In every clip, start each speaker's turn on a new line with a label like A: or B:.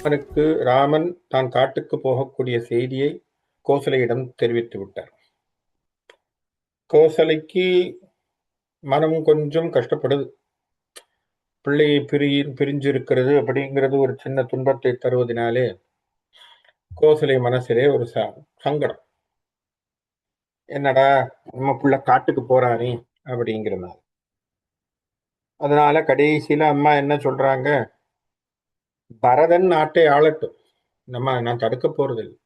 A: அவனுக்கு ராமன் தான் காட்டுக்கு போகக்கூடிய செய்தியை கோசலையிடம் தெரிவித்து விட்டார். கோசலைக்கு மனம் கொஞ்சம் கஷ்டப்படுது. பிள்ளையை பிரிஞ்சிருக்கிறது அப்படிங்கிறது ஒரு சின்ன துன்பத்தை தருவதனாலே கோசலை மனசிலே ஒரு சங்கடம். என்னடா நம்ம பிள்ளை காட்டுக்கு போறானே அப்படிங்கிற மாதிரி. அதனால கடைசியில அம்மா என்ன சொல்றாங்க, பரதன் நாட்டை ஆளட்டும், நான் தடுக்க போறதில்லை.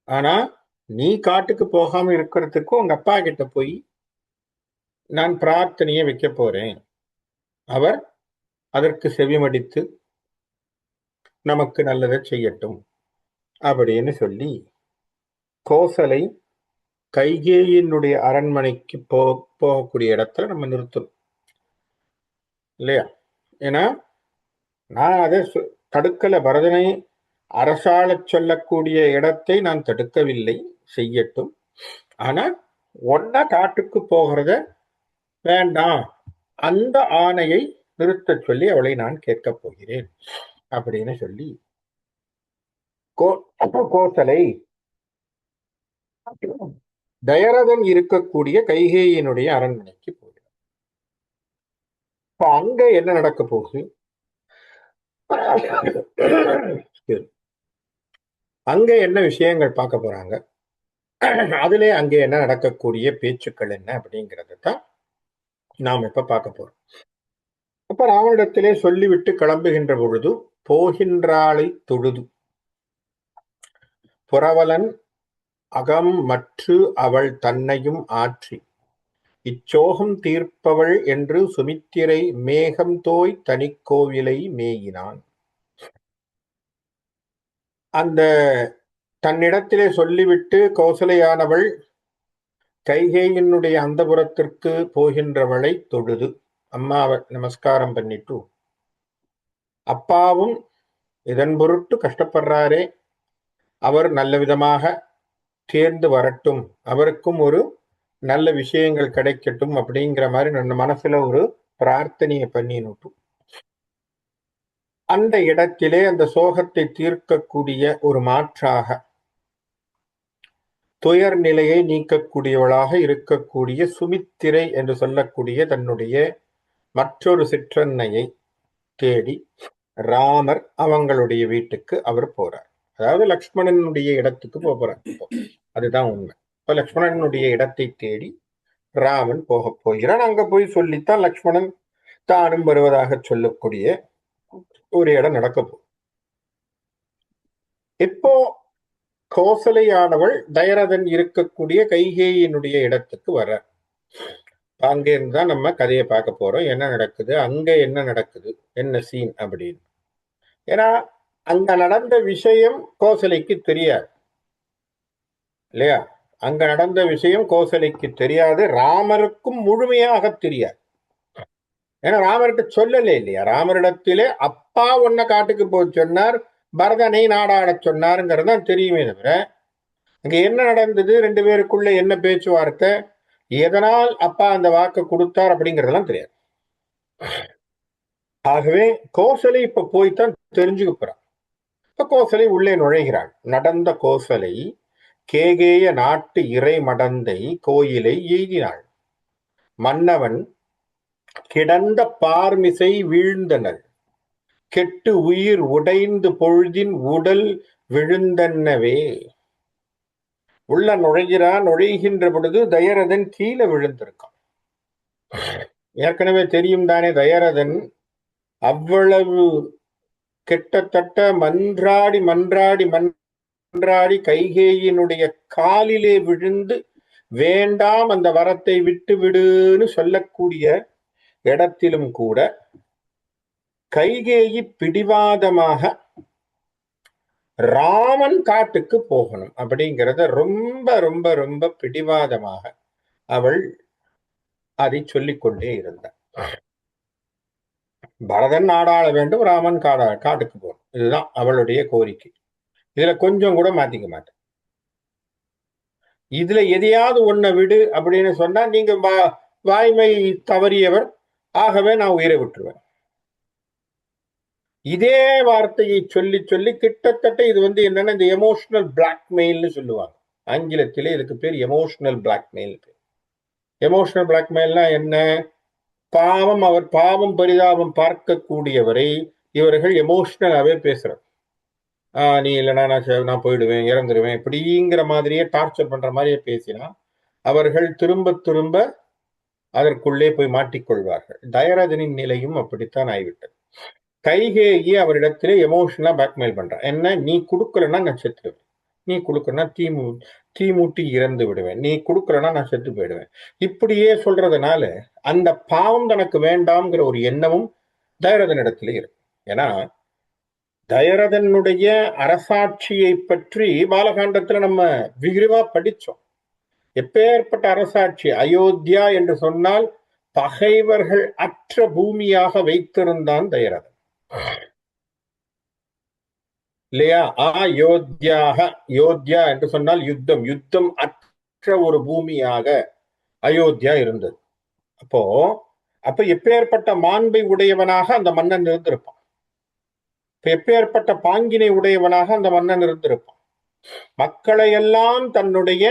A: ஆனா நீ காட்டுக்கு போகாம இருக்கிறதுக்கு உங்க அப்பா கிட்ட போய் நான் பிரார்த்தனையை வைக்க போறேன். அவர் அதற்கு செவிமடித்து நமக்கு நல்லதை செய்யட்டும் அப்படின்னு சொல்லி கோசலை கைகேயினுடைய அரண்மனைக்கு போகக்கூடிய இடத்துல நம்ம நிறுத்தணும் இல்லையா? ஏன்னா நான் அதை தடுக்கல. பரதனை அரசாள சொல்லக்கூடிய இடத்தை நான் தடுக்கவில்லை, செய்யட்டும். ஆனா ஒன்ன காட்டுக்கு போகிறத வேண்டாம், அந்த ஆணையை நிறுத்த சொல்லி அவளை நான் கேட்கப் போகிறேன் அப்படின்னு சொல்லி கோசலை தயரதன் இருக்கக்கூடிய கைகேயினுடைய அரண்மனைக்கு போகிறார். இப்ப அங்க என்ன நடக்க போகுது, அங்க என்ன விஷயங்கள் பார்க்க போறாங்க, அதுல அங்க என்ன நடக்கக்கூடிய பேச்சுக்கள் என்ன அப்படிங்கறத தான் நாம் இப்ப பார்க்க போறோம். அப்ப ராவனிடத்திலே சொல்லிவிட்டு கிளம்புகின்ற பொழுது, போகின்றாளை தொழுது புறவலன் அகம் மற்று அவள் தன்னையும் ஆற்றி இச்சோகம் தீர்ப்பவள் என்று சுமித்திரை மேகம் தோய் தனிக்கோவிலை மேயினான். அந்த தன்னிடத்திலே சொல்லிவிட்டு கௌசலையானவள் கைகேயினுடைய அந்தபுரத்திற்கு போகின்றவளை தொழுது அம்மாவை நமஸ்காரம் பண்ணிட்டு, அப்பாவும் இதன் பொருட்டு கஷ்டப்படுறாரே, அவர் நல்ல விதமாக தேர்ந்து வரட்டும், அவருக்கும் ஒரு நல்ல விஷயங்கள் கிடைக்கட்டும் அப்படிங்கிற மாதிரி நம்ம மனசுல ஒரு பிரார்த்தனையை பண்ணினுட்டும் அந்த இடத்திலே அந்த சோகத்தை தீர்க்கக்கூடிய ஒரு மாற்றாக துயர் நிலையை நீக்கக்கூடியவளாக இருக்கக்கூடிய சுமித்திரை என்று சொல்லக்கூடிய தன்னுடைய மற்றொரு சிற்றன்னையை தேடி ராமர் அவங்களுடைய வீட்டுக்கு அவர் போறார். அதாவது லக்ஷ்மணனுடைய இடத்துக்கு போறார். அதுதான் உண்மை. இப்ப லக்ஷ்மணனுடைய இடத்தை தேடி ராமன் போக போகிறான். அங்க போய் சொல்லித்தான் லக்ஷ்மணன் தானும் வருவதாக சொல்லக்கூடிய ஒரு இடம் நடக்க போகும். இப்போ கோசலையானவள் தயரதன் இருக்கக்கூடிய கைகேயினுடைய இடத்துக்கு வர, அங்க இருந்துதான் நம்ம கதையை பார்க்க போறோம். என்ன நடக்குது அங்க, என்ன நடக்குது, என்ன சீன் அப்படின்னு. ஏன்னா அங்க நடந்த விஷயம் கோசலைக்கு தெரியாது இல்லையா? அங்க நடந்த விஷயம் கோசலைக்கு தெரியாது, ராமருக்கும் முழுமையாக தெரியாது. ஏன்னா ராமர்கிட்ட சொல்லலே இல்லையா? ராமரிடத்திலே அப்பா ஒன்ன காட்டுக்கு போய் சொன்னார், பரதனை நாடாட சொன்னாருங்கிறது தான் தெரியுமே தவிர அங்க என்ன நடந்தது, ரெண்டு பேருக்குள்ள என்ன பேச்சுவார்த்தை, எதனால் அப்பா அந்த வாக்கு கொடுத்தார் அப்படிங்கறதெல்லாம் தெரியாது. ஆகவே கோசலை இப்ப போய்தான் தெரிஞ்சுக்க போறான். இப்ப கோசலை உள்ளே நுழைகிறாள். நடந்த கோசலை கேகேய நாட்டு இறை மடந்தை கோயிலை எய்தினாள். மன்னவன் கிடந்த பார்மிசை வீழ்ந்தனர், கெட்டு உயிர் உடைந்து பொழுதின் உடல் விழுந்தனவே. உள்ள நுழைகின்ற பொழுது தயரதன் கீழே விழுந்திருக்கான். ஏற்கனவே தெரியும் தானே, தயரதன் அவ்வளவு கிட்டத்தட்ட மன்றாடி மன்றாடி மன்றாடி கைகேயினுடைய காலிலே விழுந்து வேண்டாம் அந்த வரத்தை விட்டு விடுன்னு சொல்லக்கூடிய இடத்திலும் கூட கைகேயி பிடிவாதமாக ராமன் காட்டுக்கு போகணும் அப்படிங்கிறத ரொம்ப ரொம்ப ரொம்ப பிடிவாதமாக அவள் அதை சொல்லிக்கொண்டே இருந்தாள். பரதன் நாடாள வேண்டும், ராமன் காட்டுக்கு போகணும், இதுதான் அவளுடைய கோரிக்கை. இதுல கொஞ்சம் கூட மாத்திக்க மாட்டேன். இதுல எதையாவது ஒன்ன விடு அப்படின்னு சொன்னா நீங்க வாய்மை தவறியவர், ஆகவே நான் உயிரை விட்டுருவேன். இதே வார்த்தையை சொல்லி சொல்லி கிட்டத்தட்ட இது என்னன்னா இந்த எமோஷனல் பிளாக்மெயில்னு சொல்லுவாங்க. ஆங்கிலத்திலே இதுக்கு பேர் எமோஷனல் பிளாக்மெயில். எமோஷனல் பிளாக்மெயில்னா என்ன? பாவம், அவர் பாவம் பரிதாபம் பார்க்கக்கூடியவரை இவர்கள் எமோஷனலாவே பேசுறது. நீ இல்லைன்னா நான் போயிடுவேன், இறந்துருவேன், இப்படிங்கிற மாதிரியே டார்ச்சர் பண்ற மாதிரியே பேசினா அவர்கள் திரும்ப திரும்ப அதற்குள்ளே போய் மாட்டிக்கொள்வார்கள். தயரதனின் நிலையும் அப்படித்தான் ஆகிவிட்டது. கைகேயி அவரிடத்திலே எமோஷனலா பேக்மெயில் பண்றான். என்ன? நீ கொடுக்கலன்னா நான் செத்துடுவேன், நீ கொடுக்கலன்னா தீமூட்டி இறந்து விடுவேன், நீ கொடுக்கலன்னா நான் செத்து போயிடுவேன். இப்படியே சொல்றதுனால அந்த பாவம் தனக்கு வேண்டாம்ங்கிற ஒரு எண்ணமும் தயரதனிடத்திலே இருக்கு. ஏன்னா தயரதனுடைய அரசாட்சியை பற்றி பாலகாண்டத்துல நம்ம விரிவா படிச்சோம். எப்பேற்பட்ட அரசாட்சி! அயோத்தியா என்று சொன்னால் பகைவர்கள் அற்ற பூமியாக வைத்திருந்தான் தயரதன், இல்லையா? யோத்யா என்று சொன்னால் யுத்தம், யுத்தம் அற்ற ஒரு பூமியாக அயோத்தியா இருந்தது. அப்ப எப்பேற்பட்ட மாண்பை உடையவனாக அந்த மன்னன் இருந்திருப்பான், எப்பேற்பட்ட பாங்கினை உடையவனாக அந்த மன்னன் இருந்திருப்பான். மக்களை எல்லாம் தன்னுடைய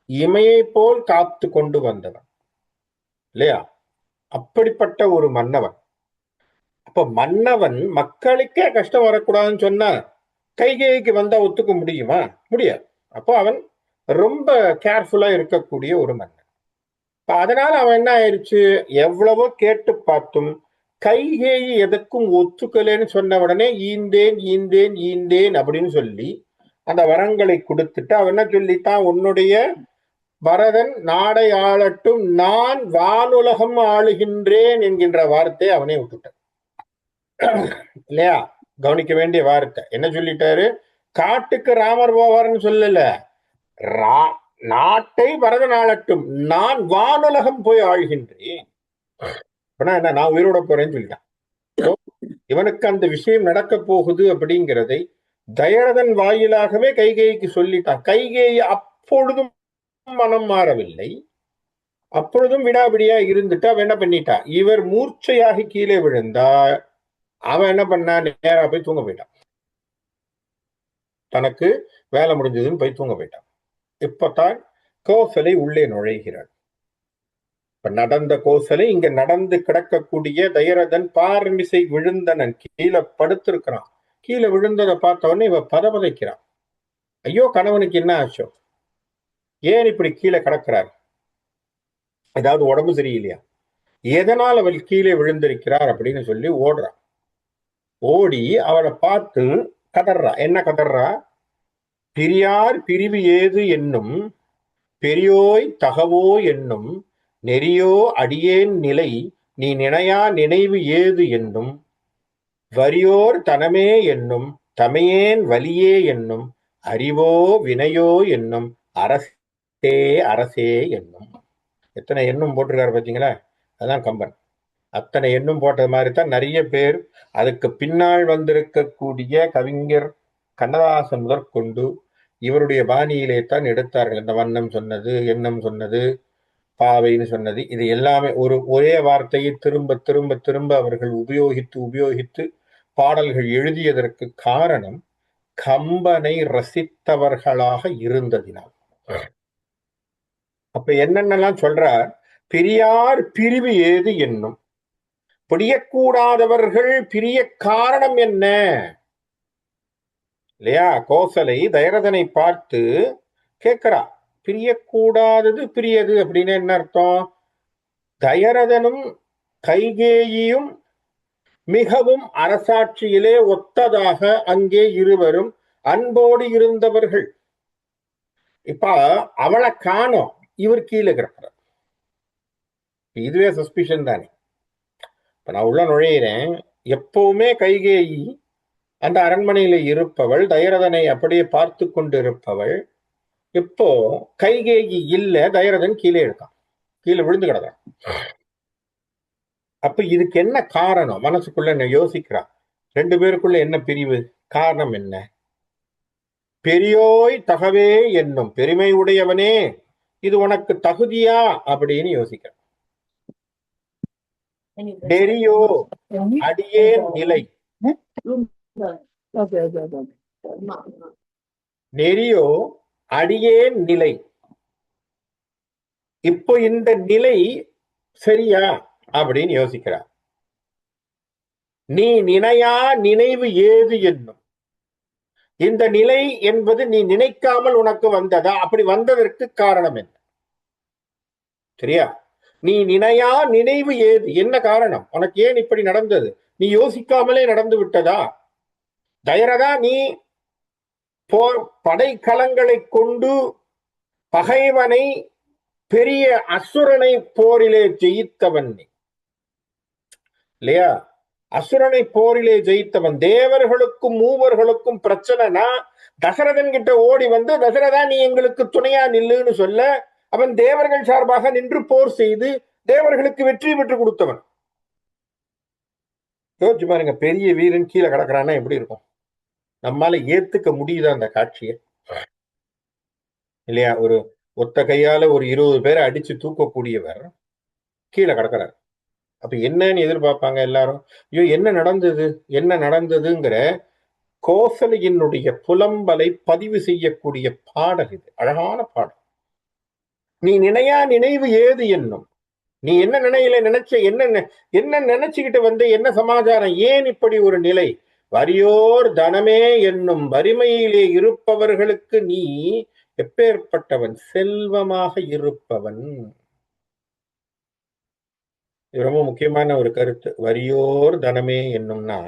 A: இமையை போல் காத்து கொண்டு வந்தவன், இல்லையா? அப்படிப்பட்ட ஒரு மன்னவன். அப்ப மன்னவன் மக்களுக்கே கஷ்டம் வரக்கூடாதுன்னு சொன்னா கைகேயிக்கு வந்தா ஒத்துக்க முடியுமா? முடியாது. அப்போ அவன் ரொம்ப கேர்ஃபுல்லா இருக்கக்கூடிய ஒரு மன்னன். அதனால அவன் என்ன ஆயிடுச்சு, எவ்வளவோ கேட்டு பார்த்தும் கைகேயி எதற்கும் ஒத்துக்கலைன்னு சொன்ன உடனே ஈந்தேன் ஈந்தேன் ஈந்தேன் அப்படின்னு சொல்லி அந்த வரங்களை கொடுத்துட்டு அவன் என்ன சொல்லித்தான், உன்னுடைய பரதன் நாடை ஆளட்டும், நான் வானுலகம் ஆளுகின்றேன் என்கின்ற வார்த்தையை அவனே விட்டுட்டான், இல்லையா? கவனிக்க வேண்டிய வார்த்தை என்ன சொல்லிட்டாரு? காட்டுக்கு ராமர் போவார்னு சொல்லல, நாட்டை பரதன் ஆளட்டும், நான் வானுலகம் போய் ஆழ்கின்றேன். என்ன, நான் உயிரோட போறேன்னு சொல்லிட்டான். இவனுக்கு அந்த விஷயம் நடக்க போகுது அப்படிங்கிறதை தயரதன் வாயிலாகவே கைகேயிக்கு சொல்லிட்டான். கைகேயி அப்பொழுதும் மனம் மாறவில்லை, அப்பொழுதும் விடாபிடியா இருந்துட்டு அவன் என்ன பண்ணிட்டா, இவர் மூர்ச்சையாகி கீழே விழுந்தா அவன் என்ன பண்ணான், நேரா போய் தூங்க போயிட்டான். தனக்கு வேலை முடிஞ்சதுன்னு போய் தூங்க போயிட்டான். இப்பதான் கோசலை உள்ளே நுழைகிறாள். இப்ப நடந்த கோசலை இங்க நடந்து கிடக்கக்கூடிய தயரதன் பார்மிசை விழுந்தனன் கீழே படுத்திருக்கிறான். கீழே விழுந்ததை பார்த்தவொடனே இவ பதபதைக்கிறான். ஐயோ, கணவனுக்கு என்ன ஆச்சோ, ஏன் இப்படி கீழே கிடக்கிறார், ஏதாவது உடம்பு சரியில்லையா, எதனால் அவள் கீழே விழுந்திருக்கிறார் அப்படின்னு சொல்லி ஓடுறான். ஓடி அவளை பார்த்து கதறா. என்ன கதறா? பிரியார் பிரிவு ஏது என்னும் பெரியோய் தகவோ என்னும் நெறியோ அடியேன் நிலை நீ நினையா நினைவு ஏது என்னும் வரியோர் தனமே என்னும் தமையேன் வலியே என்னும் அறிவோ வினையோ என்னும் அரசே அரசே என்னும். எத்தனை எண்ணும் போட்டிருக்காரு பார்த்தீங்களா? அதான் கம்பன். அத்தனை எண்ணும் போட்டது மாதிரி தான் நிறைய பேர் அதுக்கு பின்னால் வந்திருக்கக்கூடிய கவிஞர் கண்ணதாசன் முதற்கொண்டு இவருடைய பாணியிலே தான் எடுத்தார்கள். இந்த வண்ணம் சொன்னது, எண்ணம் சொன்னது, பாவைன்னு சொன்னது, இது எல்லாமே ஒரே வார்த்தையை திரும்ப திரும்ப திரும்ப அவர்கள் உபயோகித்து பாடல்கள் எழுதியதற்கு காரணம் கம்பனை ரசித்தவர்களாக இருந்ததினால். அப்ப என்னென்னலாம் சொல்றார்? பிரியார் பிரிவு ஏது என்னும், பிரியக்கூடாதவர்கள் பிரிய காரணம் என்ன, இல்லையா? கோசலை தயரதனை பார்த்து கேட்கிறா, பிரியக்கூடாதது பிரியது அப்படின்னு என்ன அர்த்தம்? தயரதனும் கைகேயியும் மிகவும் அரசாட்சியிலே ஒத்ததாக அங்கே இருவரும் அன்போடு இருந்தவர்கள். இப்ப அவளை காணோம், இவர் கீழே கிடக்கிறார். இதுவே சஸ்பிஷன் தானே. இப்ப நான் உள்ள நுழையிறேன், எப்பவுமே கைகேயி அந்த அரண்மனையில இருப்பவள், தயரதனை அப்படியே பார்த்து கொண்டு இருப்பவள். இப்போ கைகேயி இல்ல, தயரதன் கீழே இருக்கான், கீழே விழுந்து கிடக்கான். அப்ப இதுக்கு என்ன காரணம்? மனசுக்குள்ள என்ன யோசிக்கிறான், ரெண்டு பேருக்குள்ள என்ன பிரிவு, காரணம் என்ன? பெரியோய் தகவே என்னும், பெருமை உடையவனே இது உனக்கு தகுதியா அப்படின்னு யோசிக்கிறான். டெரியோ அடியேன் நிலை நெறியோ அடியேன் நிலை. இப்போ இந்த நிலை சரியா அப்படின்னு யோசிக்கிறார். நீ நினையா நினைவு ஏது என்னும். இந்த நிலை என்பது நீ நினைக்காமல் உனக்கு வந்ததா? அப்படி வந்ததற்கு காரணம் என்ன? சரியா? நீ நினையா நினைவு ஏது, என்ன காரணம்? உனக்கு ஏன் இப்படி நடந்தது? நீ யோசிக்காமலே நடந்து விட்டதா? தயரதா நீ போர் படைக்கலங்களை கொண்டு பகைவனை, பெரிய அசுரனை போரிலே ஜெயித்தவன் நீ இல்லையா? அசுரனை போரிலே ஜெயித்தவன். தேவர்களுக்கும் மூவர்களுக்கும் பிரச்சனைனா தசரதன் கிட்ட ஓடி வந்து, தசரதா நீ எங்களுக்கு துணையா நில்லுன்னு சொல்ல, அவன் தேவர்கள் சார்பாக நின்று போர் செய்து தேவர்களுக்கு வெற்றி பெற்று கொடுத்தவன். யோசிச்சு பாருங்க, பெரிய வீரன் கீழே கிடக்குறான்னா எப்படி இருக்கும்? நம்மால ஏத்துக்க முடியுதா அந்த காட்சியை? இல்லையா? ஒரு ஒத்த கையால ஒரு 20 பேரை அடிச்சு தூக்கக்கூடியவர் கீழே கிடக்கிறார். அப்ப என்னன்னு எதிர்பார்ப்பாங்க எல்லாரும்? ஐயோ என்ன நடந்தது, என்ன நடந்ததுங்கிற கோசலையினுடைய புலம்பலை பதிவு செய்யக்கூடிய பாடல் இது. அழகான பாடல். நீ நினையா நினைவு ஏது என்னும். நீ என்ன நினையில நினைச்ச, என்ன நினைச்சுக்கிட்டு வந்து, என்ன சமாச்சாரம், ஏன் இப்படி ஒரு நிலை? வறியோர் தனமே என்னும் வறுமையிலே இருப்பவர்களுக்கு நீ எப்பேற்பட்டவன்? செல்வமாக இருப்பவன். இது ரொம்ப முக்கியமான ஒரு கருத்து. வறியோர் தனமே என்னும்னா,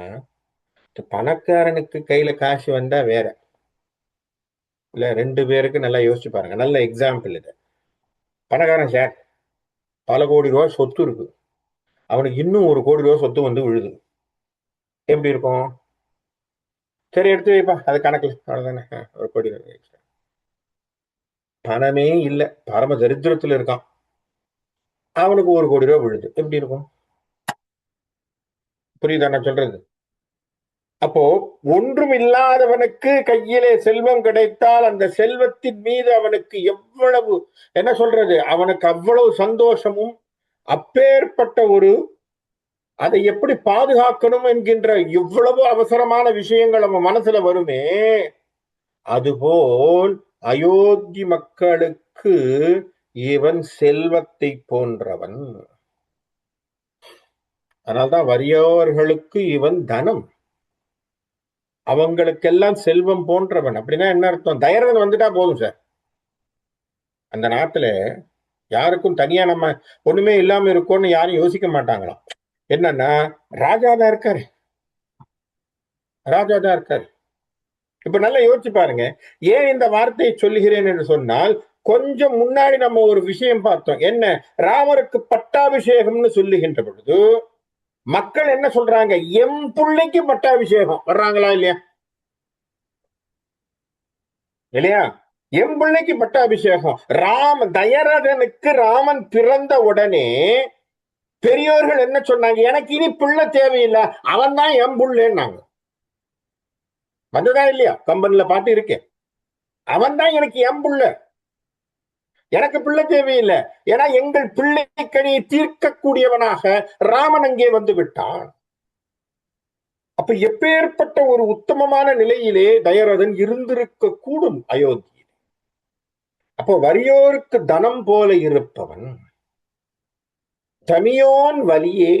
A: பணக்காரனுக்கு கையில காசு வந்தா வேற இல்ல. 2 பேருக்கு நல்லா யோசிச்சு பாருங்க. நல்ல எக்ஸாம்பிள் இது. பணக்காரன் சார், பல கோடி ரூபாய் சொத்து இருக்கு, அவனுக்கு இன்னும் 1 கோடி ரூபாய் சொத்து வந்து விழுது. எப்படி இருக்கும்? சரி எடுத்து வைப்பா, அது கணக்குல அவ்வளவுதானே. 1 கோடி பணமே இல்ல, பரம தரித்திரத்துல இருக்கான், அவனுக்கு 1 கோடி ரூபாய் விழுது. எப்படி இருக்கும்? புரியுதா நான் சொல்றது? அப்போ ஒன்றும் இல்லாதவனுக்கு கையிலே செல்வம் கிடைத்தால் அந்த செல்வத்தின் மீது அவனுக்கு எவ்வளவு, என்ன சொல்றது, அவனுக்கு அவ்வளவு சந்தோஷமும், அப்பேற்பட்ட ஒரு, அதை எப்படி பாதுகாக்கணும் என்கின்ற இவ்வளவு அவசரமான விஷயங்கள் அவன் மனசுல வருமே. அதுபோல் அயோத்தி மக்களுக்கு இவன் செல்வத்தை போன்றவன். அதனால்தான் வறியவர்களுக்கு இவன் தனம், அவங்களுக்கெல்லாம் செல்வம் போன்றவன். அப்படின்னா என்ன அர்த்தம்? தயரதன் வந்துட்டா போதும் சார். அந்த நாட்டுல யாருக்கும் தனியா நம்ம ஒண்ணுமே இல்லாம இருக்கோம்னு யாரும் யோசிக்க மாட்டாங்களாம். என்னன்னா, ராஜாதான் இருக்காரு, ராஜாதான் இருக்காரு. இப்ப நல்லா யோசிச்சு பாருங்க. ஏன் இந்த வார்த்தையை சொல்லுகிறேன் என்று சொன்னால், கொஞ்சம் முன்னாடி நம்ம ஒரு விஷயம் பார்த்தோம். என்ன? ராமருக்கு பட்டாபிஷேகம்னு சொல்லுகின்ற பொழுது மக்கள் என்ன சொல்றாங்க? எம் பிள்ளைக்கு பட்டாபிஷேகம் வர்றாங்களா இல்லையா? இல்லையா? எம் பிள்ளைக்கு பட்டாபிஷேகம். தயரதனுக்கு ராமன் பிறந்த உடனே பெரியோர்கள் என்ன சொன்னாங்க? எனக்கு இனி பிள்ளை தேவையில்லை, அவன் தான் எம் புள்ளேன்னாங்க. வந்ததா இல்லையா? கம்பன்ல பாட்டு இருக்கேன். அவன் தான் எனக்கு எம் புள்ள, எனக்கு பிள்ளை தேவையில்லை. ஏன்னா எங்கள் பிள்ளைக்கனியை தீர்க்கக்கூடியவனாக ராமன் அங்கே வந்து விட்டான். அப்ப எப்பேற்பட்ட ஒரு உத்தமமான நிலையிலே தயரதன் இருந்திருக்க கூடும் அயோத்தியில். அப்போ வறியோருக்கு தனம் போல இருப்பவன், தமியோன் வலியே,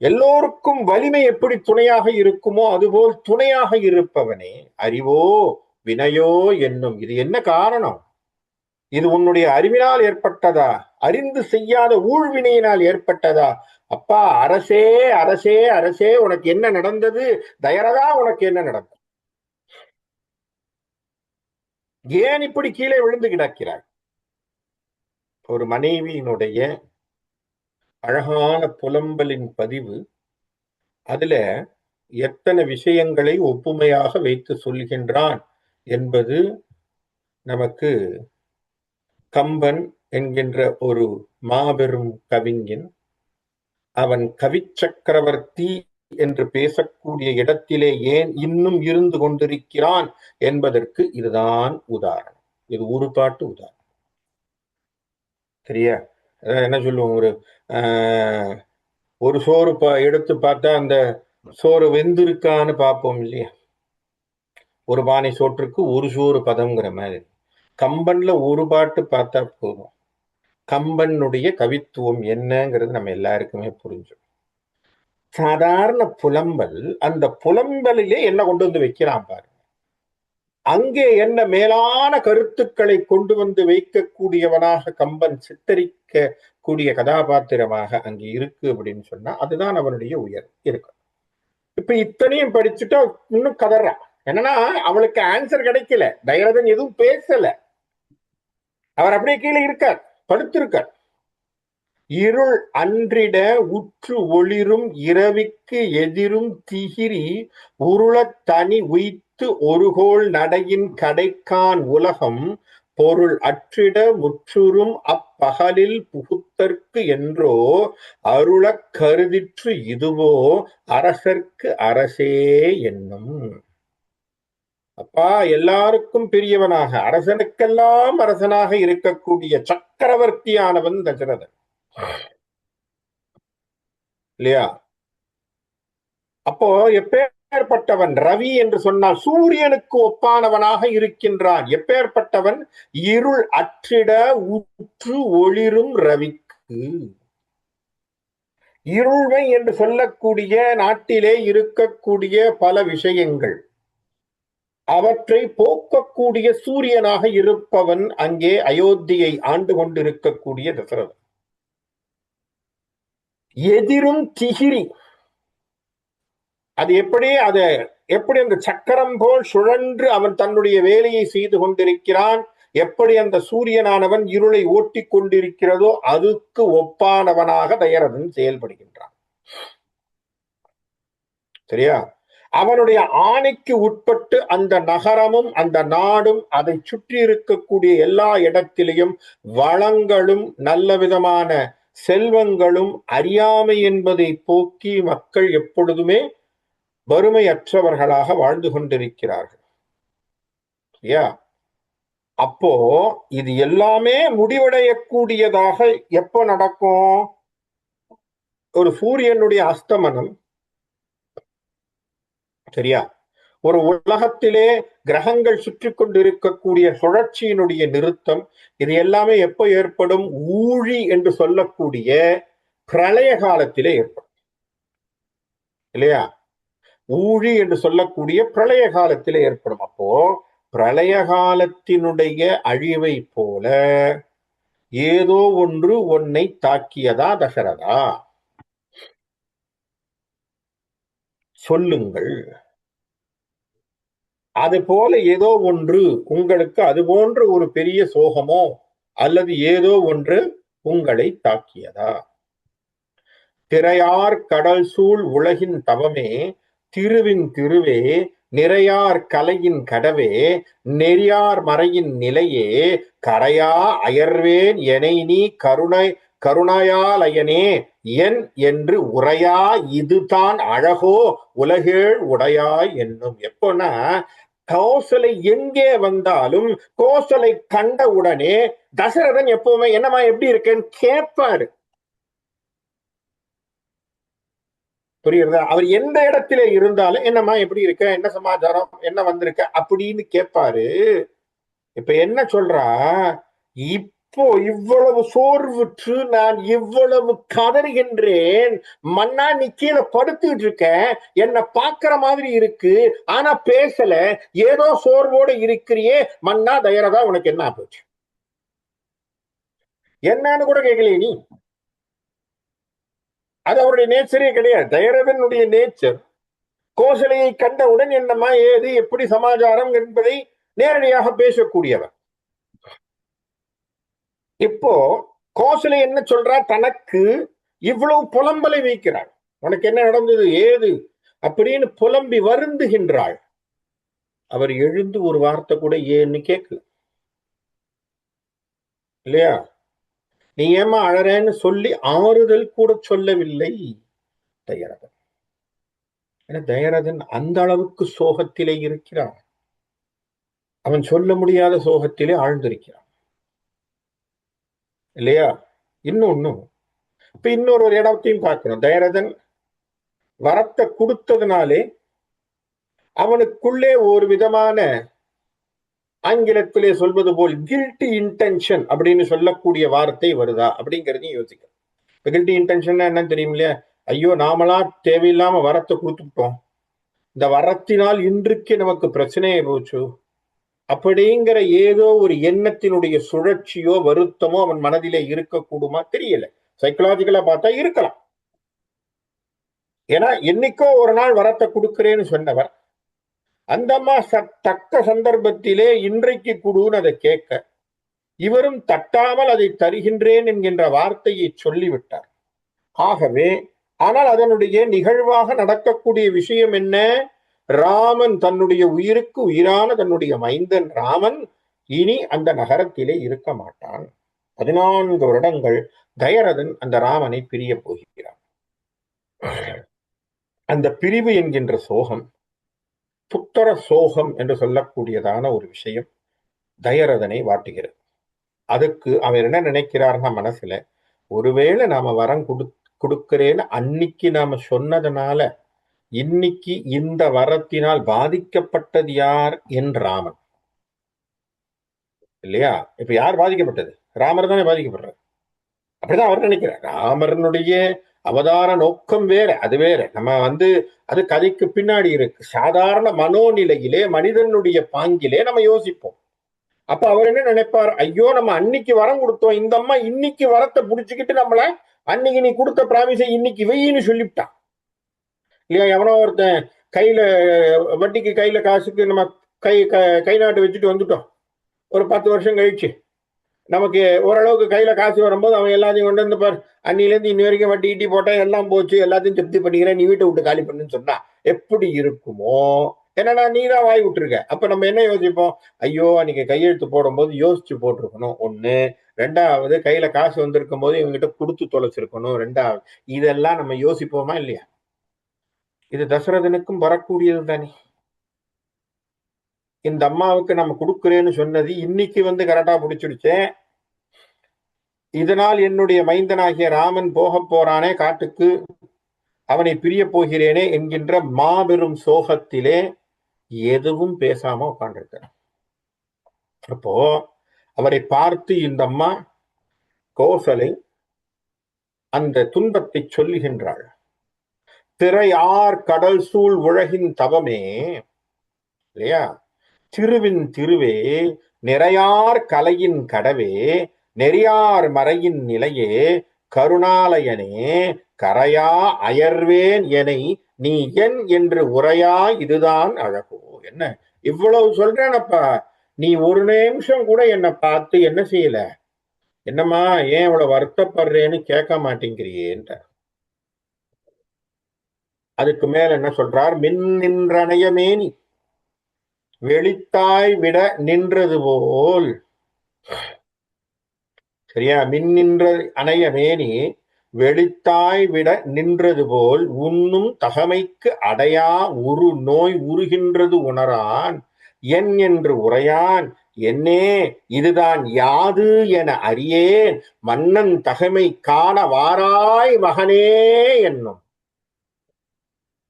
A: எல்லோருக்கும் வலிமை எப்படி துணையாக இருக்குமோ அதுபோல் துணையாக இருப்பவனே. அறிவோ வினையோ என்னும். இது என்ன காரணம்? இது உன்னுடைய அறிவினால் ஏற்பட்டதா? அறிந்து செய்யாத ஊழ்வினையினால் ஏற்பட்டதா? அப்பா அரசே அரசே அரசே, உனக்கு என்ன நடந்தது? தயரதா உனக்கு என்ன நடந்தது? ஏன் இப்படி கீழே விழுந்து கிடக்கிறாய்? ஒரு மனைவியினுடைய அழகான புலம்பலின் பதிவு. அதுல எத்தனை விஷயங்களை ஒப்புமையாக வைத்து சொல்கின்றான் என்பது நமக்கு கம்பன் என்கின்ற ஒரு மாபெரும் கவிஞன், அவன் கவி சக்கரவர்த்தி என்று பேசக்கூடிய இடத்திலே ஏன் இன்னும் இருந்து கொண்டிருக்கிறான் என்பதற்கு இதுதான் உதாரணம். இது ஒரு பாட்டு உதாரணம். சரியா? என்ன சொல்லுவோம், ஒரு ஒரு சோறு எடுத்து பார்த்தா அந்த சோறு வெந்திருக்கான்னு பார்ப்போம் இல்லையா? ஒரு பானை சோற்றுக்கு ஒரு சோறு பதம்ங்கிற மாதிரி கம்பன்ல ஒரு பாட்டு பார்த்தா போதும், கம்பனுடைய கவித்துவம் என்னங்கிறது நம்ம எல்லாருக்குமே புரிஞ்சும். சாதாரண புலம்பல், அந்த புலம்பலிலே என்ன கொண்டு வந்து வைக்கிறான் பாரு. அங்கே என்ன மேலான கருத்துக்களை கொண்டு வந்து வைக்கக்கூடியவனாக கம்பன் சித்தரிக்க கூடிய கதாபாத்திரமாக அங்கே இருக்கு அப்படின்னு சொன்னா அதுதான் அவனுடைய உயர் இருக்கு. இப்ப இத்தனையும் படிச்சுட்டு இன்னும் கதறான். என்னன்னா அவளுக்கு ஆன்சர் கிடைக்கல, தயரதன் எதுவும் பேசல, அவர் அப்படியே கீழே இருக்கார், படுத்திருக்கார். இருள் அன்றிட உற்று ஒளிரும் இரவிக்கு எதிரும் திகிரி உருளத் தனி உய்த்து ஒருகோள் நடையின் கடைக்கான் உலகம் பொருள் அற்றிட முற்றுரும் அப்பகலில் புகுத்தற்கு என்றோ அருளக் கருதிற்று இதுவோ அரசர்க்கு அரசே என்னும். அப்பா, எல்லாருக்கும் பெரியவனாக அரசனுக்கெல்லாம் அரசனாக இருக்கக்கூடிய சக்கரவர்த்தியானவன் தசரதன் இல்லையா? அப்போ எப்பேற்பட்டவன்? ரவி என்று சொன்னால் சூரியனுக்கு ஒப்பானவனாக இருக்கின்றான். எப்பேற்பட்டவன்? இருள் அற்றிட உற்று ஒளிரும் ரவிக்கு. இருள்மை என்று சொல்லக்கூடிய நாட்டிலே இருக்கக்கூடிய பல விஷயங்கள், அவற்றை போக்கக்கூடிய சூரியனாக இருப்பவன் அங்கே அயோத்தியை ஆண்டு கொண்டிருக்கக்கூடிய தசரதன். எதிரும் திகிரி, அது எப்படி அந்த சக்கரம் போல் சுழன்று அவன் தன்னுடைய வேலையை செய்து கொண்டிருக்கிறான், எப்படி அந்த சூரியனானவன் இருளை ஓட்டி கொண்டிருக்கிறதோ அதுக்கு ஒப்பானவனாக தயரதன் செயல்படுகின்றான். சரியா? அவனுடைய ஆணைக்கு உட்பட்டு அந்த நகரமும் அந்த நாடும் அதை சுற்றி இருக்கக்கூடிய எல்லா இடத்திலையும் வளங்களும் நல்ல விதமான செல்வங்களும் அறியாமை என்பதை போக்கி மக்கள் எப்பொழுதுமே வறுமையற்றவர்களாக வாழ்ந்து கொண்டிருக்கிறார்கள். அப்போ இது எல்லாமே முடிவடையக்கூடியதாக எப்ப நடக்கும்? ஒரு சூரியனுடைய அஸ்தமனம், சரியா? ஒரு உலகத்திலே கிரகங்கள் சுற்றி கொண்டிருக்கக்கூடிய சுழற்சியினுடைய நிறுத்தம், இது எல்லாமே எப்ப ஏற்படும்? ஊழி என்று சொல்லக்கூடிய பிரளய காலத்திலே ஏற்படும் இல்லையா? ஊழி என்று சொல்லக்கூடிய பிரளய காலத்திலே ஏற்படும். அப்போ பிரளய காலத்தினுடைய அழிவை போல ஏதோ ஒன்று உன்னை தாக்கியதா தசரதா? சொல்லுங்கள். அது போல ஏதோ ஒன்று உங்களுக்கு, அது போன்ற ஒரு பெரிய சோகமோ அல்லது ஏதோ ஒன்று உங்களை தாக்கியதா? திரையார் கடல் சூழ் உலகின் தவமே திருவின் திருவே நிறையார் கலையின் கடவே நெறியார் மறையின் நிலையே கரையா அயர்வேன் எனை நீ கருணையாலயனே என் என்று உரையா இதுதான் அழகோ உலகேழ் உடையாய் என்னும். எப்போன்னா கோசலை எங்கே வந்தாலும் கோசலை கண்ட உடனே தசரதன் எப்பவுமே என்னமா எப்படி இருக்கேன்னு கேட்பாரு. புரியுறதா? அவர் எந்த இடத்துல இருந்தாலும் என்னம்மா எப்படி இருக்க, என்ன சமாச்சாரம், என்ன வந்திருக்க அப்படின்னு கேட்பாரு. இப்ப என்ன சொல்றா? இப்போ இவ்வளவு சோர்வுற்று நான் இவ்வளவு கதறுகின்றேன், மண்ணா நீ கீழே படுத்துக்கிட்டு இருக்க, என்ன பாக்குற மாதிரி இருக்கு, ஆனா பேசல, ஏதோ சோர்வோட இருக்கிறியே, மண்ணா தயரதா உனக்கு என்ன போச்சு? என்னன்னு கூட கேட்கலையே நீ. அது அவருடைய நேச்சரே கிடையாது. தயரதனுடைய நேச்சர் கோசலையை கண்டவுடன் என்னம்மா ஏது எப்படி சமாச்சாரம் என்பதை நேரடியாக பேசக்கூடியவர். இப்போ கோசலை என்ன சொல்றா? தனக்கு இவ்வளவு புலம்பலை வைக்கிறாள். உனக்கு என்ன நடந்தது ஏது அப்படின்னு புலம்பி வருந்துகின்றாள். அவர் எழுந்து ஒரு வார்த்தை கூட ஏன்னு கேட்கல இல்லையா? நீ ஏமா அழறேன்னு சொல்லி ஆறுதல் கூட சொல்லவில்லை தயரதன். ஏன்னா தயரதன் அந்த அளவுக்கு சோகத்திலே இருக்கிறான். அவன் சொல்ல முடியாத சோகத்திலே ஆழ்ந்திருக்கிறான் இல்லையா? இன்னொன்னு, இப்ப இன்னொரு இடத்தையும் பார்க்கணும். தயரதன் வரத்தை கொடுத்ததுனாலே அவனுக்குள்ளே ஒரு விதமான, ஆங்கிலத்திலே சொல்வது போல் கில்ட்டி இன்டென்ஷன் அப்படின்னு சொல்லக்கூடிய வார்த்தை வருதா அப்படிங்கிறதையும் யோசிக்கணும். கில்ட்டி இன்டென்ஷன் என்னன்னு தெரியும் இல்லையா? ஐயோ நாமளா தேவையில்லாம வரத்தை கொடுத்துட்டோம், இந்த வரத்தினால் இன்றைக்கு நமக்கு பிரச்சனையை போச்சு அப்படிங்கிற ஏதோ ஒரு எண்ணத்தினுடைய சுழற்சியோ வருத்தமோ அவன் மனதிலே இருக்கக்கூடுமா தெரியல. சைக்கலாஜிக்கலா பார்த்தா இருக்கலாம். ஏன்னா என்னைக்கோ ஒரு நாள் வரத்தை கொடுக்கிறேன்னு சொன்னவர் அந்த அம்மா தக்க சந்தர்ப்பத்திலே இன்றைக்கு குடுன்னு அதை கேட்க, இவரும் தட்டாமல் அதை தருகின்றேன் என்கின்ற வார்த்தையை சொல்லிவிட்டார். ஆகவே ஆனால் அதனுடைய நிகழ்வாக நடக்கக்கூடிய விஷயம் என்ன? ராமன் தன்னுடைய உயிருக்கு உயிரான தன்னுடைய மைந்தன் ராமன் இனி அந்த நகரத்திலே இருக்க மாட்டான். 14 வருடங்கள் தயரதன் அந்த ராமனை பிரிய போகிறான். அந்த பிரிவு என்கின்ற சோகம், புத்தர சோகம் என்று சொல்லக்கூடியதான ஒரு விஷயம் தயரதனை வாட்டுகிறது. அதுக்கு அவர் என்ன நினைக்கிறார்னா மனசுல, ஒருவேளை நாம வரம் கொடுக்கிறேன்னு அன்னைக்கு நாம சொன்னதுனால இன்னைக்கு இந்த வரத்தினால் பாதிக்கப்பட்டது யார்? என் ராமன் இல்லையா? இப்ப யார் பாதிக்கப்பட்டது? ராமர் தானே பாதிக்கப்படுறார். அப்படிதான் அவர் நினைக்கிறார். ராமரனுடைய அவதார நோக்கம் வேற, அது வேற. நம்ம அது கதைக்கு பின்னாடி இருக்கு. சாதாரண மனோநிலையிலே மனிதனுடைய பாங்கிலே நம்ம யோசிப்போம். அப்ப அவர் என்ன நினைப்பார்? ஐயோ நம்ம அன்னைக்கு வரம் கொடுத்தோம், இந்த அம்மா இன்னைக்கு வரத்தை புடிச்சுக்கிட்டு நம்மள அன்னைக்கு நீ கொடுத்த பிராமிசை இன்னைக்கு வெயின்னு சொல்லிவிட்டான் இல்லையா? எவனோ ஒருத்தன் கையில வட்டிக்கு கையில காசுக்கு நம்ம கை நாட்டு வச்சுட்டு வந்துட்டோம். ஒரு 10 வருஷம் கழிச்சு நமக்கு ஓரளவுக்கு கையில காசு வரும்போது அவன் எல்லாத்தையும் கொண்டு வந்து பார், அன்னிலேருந்து இன்னி வரைக்கும் வட்டி ஈட்டி போட்டா எல்லாம் போச்சு, எல்லாத்தையும் திருப்தி பண்ணிக்கிறேன், நீ வீட்டை விட்டு காலி பண்ணுன்னு சொன்னா எப்படி இருக்குமோ? என்னன்னா நீ தான் வாய் விட்டுருக்க. அப்ப நம்ம என்ன யோசிப்போம்? ஐயோ அன்னைக்கு கையெழுத்து போடும்போது யோசிச்சு போட்டிருக்கணும் ஒண்ணு. ரெண்டாவது கையில காசு வந்திருக்கும் போது இவங்ககிட்ட கொடுத்து தொலைச்சிருக்கணும். ரெண்டாவது இதெல்லாம் நம்ம யோசிப்போமா இல்லையா? இது தசரதனுக்கும் வரக்கூடியது தானே. இந்த அம்மாவுக்கு நம்ம கொடுக்குறேன்னு சொன்னது இன்னைக்கு கரெக்டா பிடிச்சிடுச்சேன், இதனால் என்னுடைய மைந்தனாகிய ராமன் போக போறானே காட்டுக்கு, அவனை பிரிய போகிறேனே என்கின்ற மாபெரும் சோகத்திலே எதுவும் பேசாம உட்காண்டிருக்கிறார். அப்போ அவரை பார்த்து இந்த அம்மா கோசலை அந்த துன்பத்தை சொல்லுகின்றாள். திரையார் கடல் சூழ் உலகின் தவமே இல்லையா? திருவின் திருவே நிறையார் கலையின் கடவே நெறியார் மறையின் நிலையே கருணாலயனே கரையா அயர்வேன் எனை நீ என் என்று உரையா இதுதான் அழகோ. என்ன இவ்வளவு சொல்றேனப்பா, நீ ஒரு நிமிஷம் கூட என்னை பார்த்து என்ன செய்யல, என்னம்மா ஏன் இவ்வளவு வருத்தப்படுறேன்னு கேட்க மாட்டேங்கிறியேன்ற. அதுக்கு மேல என்ன சொல்றார்? மின் நின்றனையமேனி வெளித்தாய் விட நின்றது போல். சரியா? மின் நின்ற அணையமேனி வெளித்தாய் விட நின்றது போல் உண்ணும் தகமைக்கு அடையா உரு நோய் உருகின்றது உணரான் என் என்று உரையான் என்னே இதுதான் யாது என அறியேன் மன்னன் தகமை காண வாராய் மகனே என்னும்.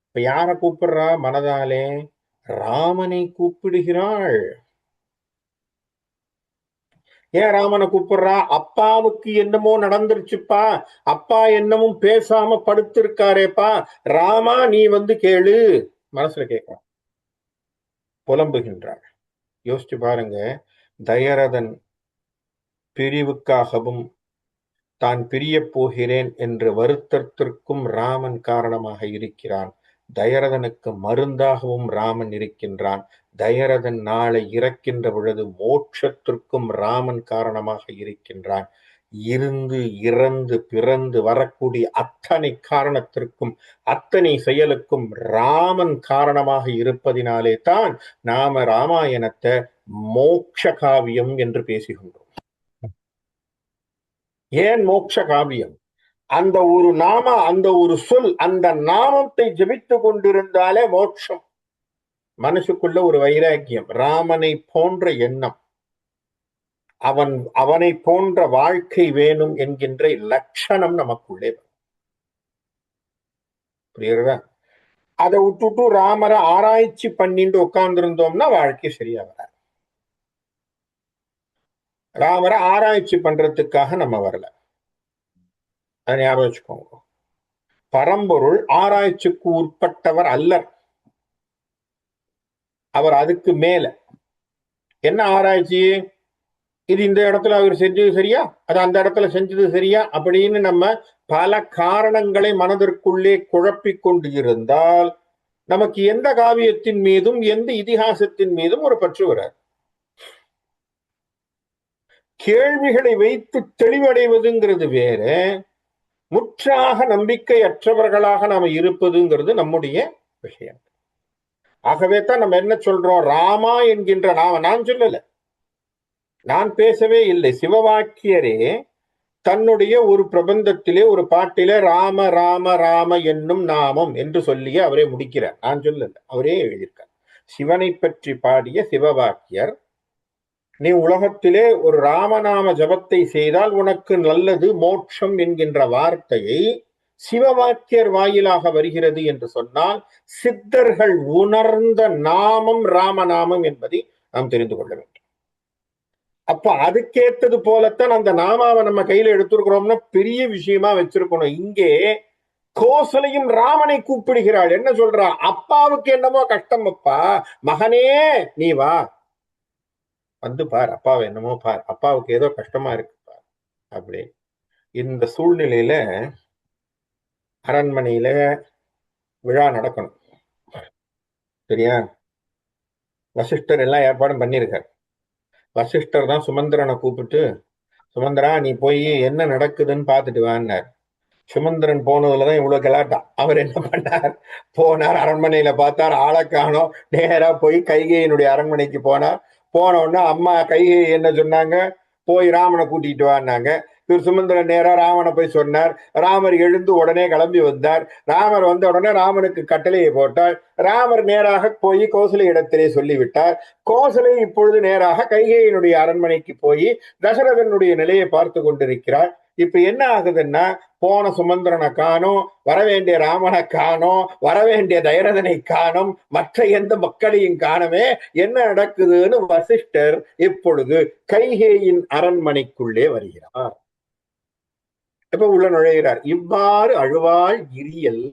A: இப்ப யார கூப்பிடுறா? மனதாலே ராமனை கூப்பிடுகிறாள். ஏன் ராமனை கூப்பிடுறா? அப்பாவுக்கு என்னமோ நடந்துருச்சுப்பா, அப்பா என்னமும் பேசாம படுத்திருக்காரேப்பா, ராமா நீ கேளு. மனசுல கேட்க புலம்புகின்றாள். யோசிச்சு பாருங்க, தயரதன் பிரிவுக்காகவும் தான் பிரிய போகிறேன் என்ற வருத்தத்திற்கும் ராமன் காரணமாக இருக்கிறான். தயரதனுக்கு மருந்தாகவும் ராமன் இருக்கின்றான். தயரதன் நாளை இறக்கின்ற பொழுது மோட்சத்திற்கும் ராமன் காரணமாக இருக்கின்றான். இருந்து இறந்து பிறந்து வரக்கூடிய அத்தனை காரணத்திற்கும் அத்தனை செயலுக்கும் ராமன் காரணமாக இருப்பதினாலே தான் நாம ராமாயணத்தை மோட்ச காவியம் என்று பேசுகின்றோம். ஏன் மோட்ச காவியம்? அந்த ஒரு நாம, அந்த ஒரு சொல், அந்த நாமத்தை ஜபித்து கொண்டிருந்தாலே மோட்சம். மனசுக்குள்ள ஒரு வைராக்கியம், ராமனை போன்ற எண்ணம். அவனை போன்ற வாழ்க்கை வேணும் என்கின்ற லட்சணம் நமக்குள்ளே புரியுறதா? அதை விட்டுட்டு ராமரை ஆராய்ச்சி பண்ணிட்டு உட்கார்ந்து இருந்தோம்னா வாழ்க்கை சரியா வராது. ராமரை ஆராய்ச்சி பண்றதுக்காக நம்ம வரல, அதை ஞாபகம் வச்சுக்கோங்க. பரம்பொருள் ஆராய்ச்சிக்கு உட்பட்டவர் அல்லர், அவர் அதுக்கு மேல. என்ன ஆராய்ச்சி? இது இந்த இடத்துல அவர் செஞ்சது சரியா, அது அந்த இடத்துல செஞ்சது சரியா அப்படின்னு நம்ம பல காரணங்களை மனதிற்குள்ளே குழப்பிக் கொண்டு இருந்தால் நமக்கு எந்த காவியத்தின் மீதும் எந்த இதிகாசத்தின் மீதும் ஒரு பற்று வராது. கேள்விகளை வைத்து தெளிவடைவதுங்கிறது வேற, முற்றாக நம்பிக்கை அற்றவர்களாக நாம இருப்பதுங்கிறது நம்முடைய விஷயம். ஆகவே தான் நம்ம என்ன சொல்றோம், ராமா என்கின்ற நான் சொல்லல, நான் பேசவே இல்லை. சிவவாக்கியரே தன்னுடைய ஒரு பிரபந்தத்திலே ஒரு பாட்டிலே ராம ராம ராம என்னும் நாமம் என்று சொல்லியே அவரே முடிக்கிறார். நான் சொல்லல, அவரே எழுதியிருக்கார். சிவனை பற்றி பாடிய சிவவாக்கியர், நீ உலகத்திலே ஒரு ராமநாம ஜபத்தை செய்தால் உனக்கு நல்லது மோட்சம் என்கின்ற வார்த்தையை சிவவாக்கியர் வாயிலாக வருகிறது என்று சொன்னால் சித்தர்கள் உணர்ந்த நாமம் ராமநாமம் என்பதை நாம் தெரிந்து கொள்ள வேண்டும். அப்ப அதுக்கேற்றது போலத்தான் அந்த நாமாவை நம்ம கையில எடுத்திருக்கிறோம்னா பெரிய விஷயமா வச்சிருக்கணும். இங்கே கோசலையும் ராமனை கூப்பிடுகிறாள். என்ன சொல்றா? அப்பாவுக்கு என்னமோ கஷ்டம், அப்பா மகனே நீ வா, வந்து பார், அப்பாவை என்னமோ பார், அப்பாவுக்கு ஏதோ கஷ்டமா இருக்கு பார். அப்படி இந்த சூழ்நிலையில அரண்மனையில விழா நடக்கணும், சரியா? வசிஷ்டர் எல்லாம் ஏற்பாடும் பண்ணியிருக்கார். வசிஷ்டர் தான் சுமந்திரனை கூப்பிட்டு, சுமந்திரா நீ போய் என்ன நடக்குதுன்னு பார்த்துட்டு வான்னார். சுமந்திரன் போனதுலதான் இவ்வளவு கலாட்டா. அவர் என்ன பண்ணார்? போனார், அரண்மனையில பார்த்தார், ஆளை காணோம். நேரா போய் கைகேயினுடைய அரண்மனைக்கு போனார். போன உடனே அம்மா கைகை என்ன சொன்னாங்க? போய் ராமனை கூட்டிட்டு வான்னாங்க. இவர் சுமந்திரன் நேரா ராமனை போய் சொன்னார். ராமர் எழுந்து உடனே கிளம்பி வந்தார். ராமர் வந்த உடனே ராமனுக்கு கட்டளையை போட்டார். ராமர் நேராக போய் கோசலை இடத்திலே சொல்லிவிட்டார். கோசலை இப்பொழுது நேராக கைகேயினுடைய அரண்மனைக்கு போய் தசரதனுடைய நிலையை பார்த்து கொண்டிருக்கிறார். இப்ப என்ன ஆகுதுன்னா, போன சுமந்திரனை காணும், வரவேண்டிய ராமனை காணும், வரவேண்டிய தயரதனை காணும், மற்ற எந்த மக்களையும் காணவே. என்ன நடக்குதுன்னு வசிஷ்டர் இப்பொழுது கைகேயின் அரண்மனைக்குள்ளே வருகிறார். இப்ப உள்ள நுழைகிறார். இவ்வாறு அழுவாள் இரியல்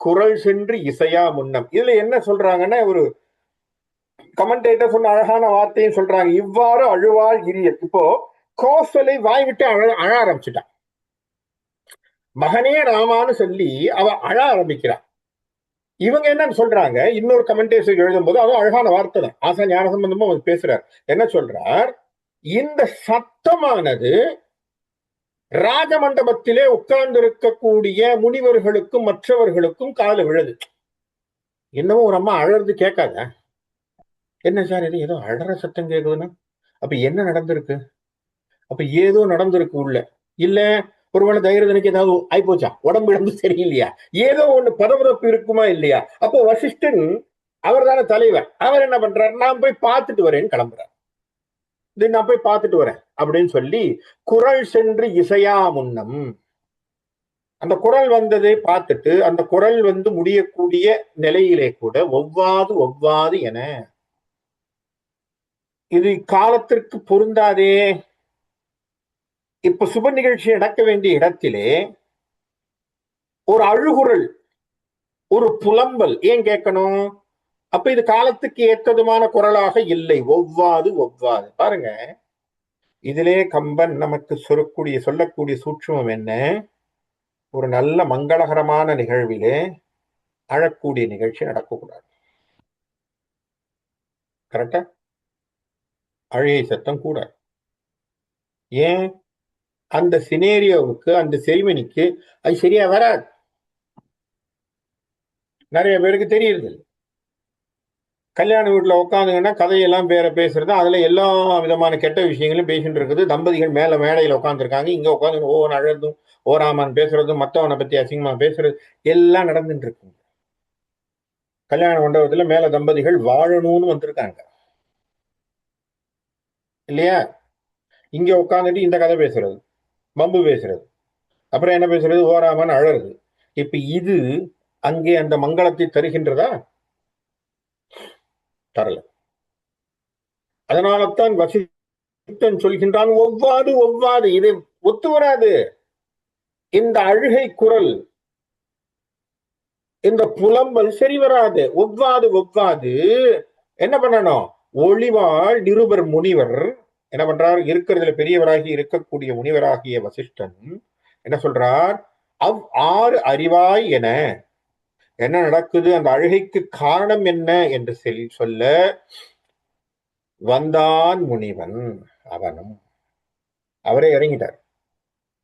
A: குரல் சென்று இசையா முன்னம். இதுல என்ன சொல்றாங்கன்னா, ஒரு கமெண்டேட்டர் சொன்ன அழகான வார்த்தையும் சொல்றாங்க. இவ்வாறு அழுவாள் இரியல். இப்போ கோசலை வாய் விட்டு அழ ஆரம்பிச்சுட்டான். மகனே ராமான்னு சொல்லி அவ அழ ஆரம்பிக்கிறான். இவங்க என்னன்னு சொல்றாங்க, இன்னொரு கமெண்டேஷன் எழுதும் போது அதுவும் அழகான வார்த்தை தான். ஆசா ஞான சம்பந்தமும் அவர் பேசுறார். என்ன சொல்றார்? இந்த சத்தமானது ராஜமண்டபத்திலே உட்கார்ந்து இருக்கக்கூடிய முனிவர்களுக்கும் மற்றவர்களுக்கும் கால விழுது. என்னவோ ஒரு அம்மா அழறது கேட்காத, என்ன சார் இது ஏதோ அழற சத்தம் கேட்குதுன்னா, அப்ப என்ன நடந்திருக்கு? அப்ப ஏதோ நடந்திருக்கு உள்ள. இல்ல ஒருவேளை தைரியனுக்கு ஏதாவது ஆயிப்போச்சா, உடம்பு இழந்து சரியில்லையா, ஏதோ ஒண்ணு பரபரப்பு இருக்குமா இல்லையா? அப்போ வசிஷ்டன் அவர் தானே தலைவர். அவர் என்ன பண்றாரு? நான் போய் பார்த்துட்டு வரேன்னு கிளம்புறாரு. நான் போய் பார்த்துட்டு வரேன் அப்படின்னு சொல்லி குரல் சென்று இசையா முன்னம், அந்த குரல் வந்ததை பார்த்துட்டு அந்த குரல் வந்து முடியக்கூடிய நிலையிலே கூட ஒவ்வாது ஒவ்வாது என, இது காலத்திற்கு பொருந்தாதே. இப்ப சுப நிகழ்ச்சி நடக்க வேண்டிய இடத்திலே ஒரு அழுகுரல், ஒரு புலம்பல் ஏன் கேட்கணும்? அப்ப இது காலத்துக்கு ஏற்றதுமான குரலாக இல்லை. ஒவ்வாது ஒவ்வாது. பாருங்க, இதிலே கம்பன் நமக்கு சொல்லக்கூடிய சூட்சுமம் என்ன? ஒரு நல்ல மங்களகரமான நிகழ்விலே அழக்கூடிய நிகழ்ச்சி நடக்கக்கூடாது. கரெக்டா? அழுகை சத்தம் கூட. ஏன்? அந்த சினேரியோவுக்கு, அந்த செரிமனிக்கு அது சரியா வராது. நிறைய பேருக்கு தெரியுது. கல்யாண வீட்டுல உட்காந்துங்கன்னா கதையெல்லாம் பேசுறது, அதுல எல்லா விதமான கெட்ட விஷயங்களும் பேசிட்டு இருக்குது. தம்பதிகள் மேல மேடையில உட்காந்துருக்காங்க, இங்க உட்காந்து ஓவன் அழறதும் ஓராமன் பேசுறதும் மத்தவனை பத்தி அசிங்கமா பேசுறது எல்லாம் நடந்துட்டு இருக்கு. கல்யாண மண்டபத்துல மேல தம்பதிகள் வாழணும்னு வந்திருக்காங்க இல்லையா? இங்க உட்காந்துட்டு இந்த கதை பேசுறது, பம்பு பேசுறது, அப்புறம் என்ன பேசுறது, ஓராமன் அழறது. இப்ப இது அங்கே அந்த மங்களத்தை தருகின்றதா? தரல. அதனால்தான் வசிஷ்டன் சொல்கின்றான், ஒவ்வாது ஒவ்வாது, இது ஒத்து வராது. இந்த அழுகை குரல், இந்த புலம்பல் சரி வராது, ஒவ்வாது ஒவ்வாது. என்ன பண்ணணும்? ஒளிவாள் நிருபர் முனிவர் என்ன பண்றார்? இருக்கிறதுல பெரியவராகி இருக்கக்கூடிய முனிவராகிய வசிஷ்டன் என்ன சொல்றார்? அவ் ஆறு அறிவாய் என, என்ன நடக்குது, அந்த அழுகைக்கு காரணம் என்ன என்று சொல்ல, வந்தான் முனிவன் அவனும். அவரே இறங்கிட்டார்,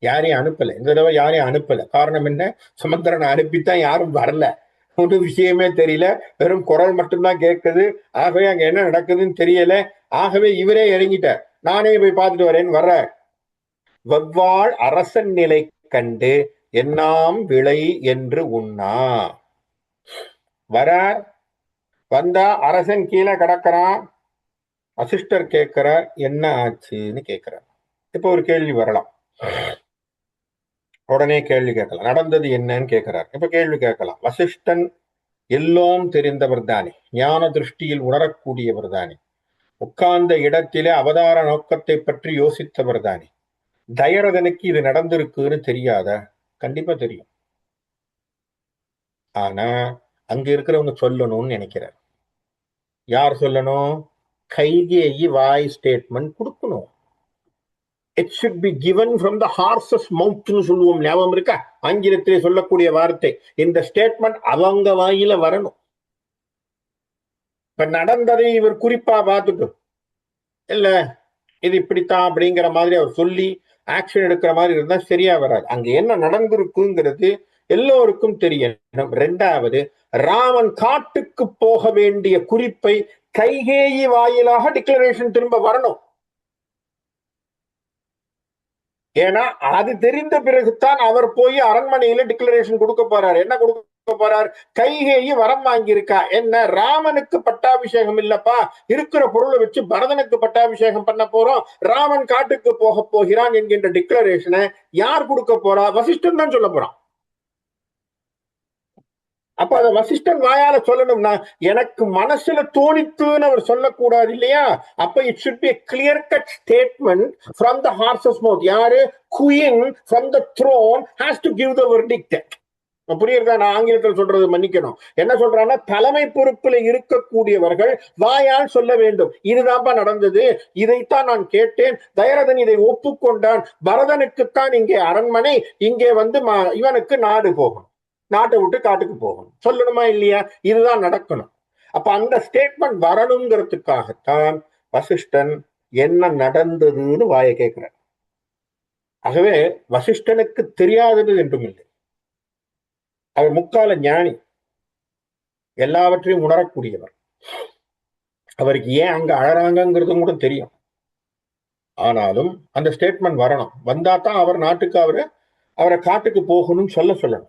A: யாரையும் அனுப்பல. இந்த தடவை யாரையும் அனுப்பல. காரணம் என்ன? சுமந்திரனை அனுப்பித்தான் யாரும் வரல. ஒன்று விஷயமே தெரியல, வெறும் குரல் மட்டும்தான் கேட்குது. ஆகவே அங்க என்ன நடக்குதுன்னு தெரியல. ஆகவே இவரே இறங்கிட்டார். நானே போய் பார்த்துட்டு வரேன்னு வர்ற. வெவ்வாள் அரசன் நிலை கண்டு என்னாம் விளை என்று உண்ணா. வரார், வந்தா அரசன் கீழே கிடக்கிறான். வசிஷ்டர் கேட்கிறார், என்ன ஆச்சுன்னு கேட்கிறார். இப்ப ஒரு கேள்வி வரலாம், உடனே கேள்வி கேட்கலாம். நடந்தது என்னன்னு கேட்கிறார். இப்ப கேள்வி கேட்கலாம். வசிஷ்டன் எல்லோரும் தெரிந்தவர் தானே, ஞான திருஷ்டியில் உணரக்கூடியவர் தானே, உட்கார்ந்த இடத்திலே அவதார நோக்கத்தை பற்றி யோசித்தவர் தானே. தயரதனுக்கு இது நடந்திருக்குன்னு தெரியாதா? கண்டிப்பா தெரியும். ஆனா அங்க இருக்கிறவங்க சொல்லணும்னு நினைக்கிறார். யார் சொல்லணும்? கைகேயி வாய் ஸ்டேட்மெண்ட் கொடுக்கணும். It should be given from the horse's மவுத்னு சொல்லுவோம், ஞாபகம் இருக்கா? ஆங்கிலத்திலே சொல்லக்கூடிய வார்த்தை. இந்த ஸ்டேட்மெண்ட் அவங்க வாயில வரணும். இப்ப நடந்ததை இவர் குறிப்பா பார்த்துட்டு, இல்ல இது இப்படித்தான் அப்படிங்கிற மாதிரி அவர் சொல்லி ஆக்ஷன் எடுக்கிற மாதிரி இருந்தா சரியா வராது. அங்க என்ன நடந்திருக்குங்கிறது எல்லோருக்கும் தெரியணும். ரெண்டாவது, ராமன் காட்டுக்கு போக வேண்டிய குறிப்பை கைகேயி வாயிலாக டிக்ளரேஷன் திரும்ப வரணும். ஏன்னா அது தெரிந்த பிறகுதான் அவர் போய் அரண்மனையில டிக்ளரேஷன் கொடுக்க போறார். என்ன கொடுக்க போறார்? கைகேயி வரம் வாங்கியிருக்கா. என்ன? ராமனுக்கு பட்டாபிஷேகம் இல்லப்பா, இருக்கிற பொருளை வச்சு பரதனுக்கு பட்டாபிஷேகம் பண்ண போறோம், ராமன் காட்டுக்கு போக போகிறான் என்கின்ற டிக்ளரேஷனை யார் கொடுக்க போறா? வசிஷ்டன் தான் சொல்ல போறான். அப்ப அதை வசிஷ்டன் வாயால சொல்லணும்னா, எனக்கு மனசுல தோணித்துன்னு அவர் சொல்லக்கூடாது இல்லையா? அப்ப it should be clear cut statement from the horse's mouth. யாரு? Queen from the throne has to give the verdict. புரியுறதா? நான் ஆங்கிலத்தில் சொல்றது மன்னிக்கணும். என்ன சொல்றான்னா, தலைமை பொறுப்புல இருக்கக்கூடியவர்கள் வாயால் சொல்ல வேண்டும், இதுதான்ப்பா நடந்தது, இதைத்தான் நான் கேட்டேன், தயரதன் இதை ஒப்புக்கொண்டான், பரதனுக்குத்தான் இங்கே அரண்மனை, இங்கே வந்து இவனுக்கு நாடு போகும், நாட்டை விட்டு காட்டுக்கு போகணும், சொல்லணுமா இல்லையா? இதுதான் நடக்கணும். அப்ப அந்த ஸ்டேட்மெண்ட் வரணுங்கிறதுக்காகத்தான் வசிஷ்டன் என்ன நடந்ததுன்னு வாயை கேட்கிறார். ஆகவே வசிஷ்டனுக்கு தெரியாதது என்றும் இல்லை. அவர் முக்கால ஞானி, எல்லாவற்றையும் உணரக்கூடியவர். அவருக்கு ஏன் அங்க அழறாங்கிறதும் கூட தெரியும். ஆனாலும் அந்த ஸ்டேட்மெண்ட் வரணும். வந்தா தான் அவர் நாட்டுக்கு அவரை காட்டுக்கு போகணும்னு சொல்லணும்.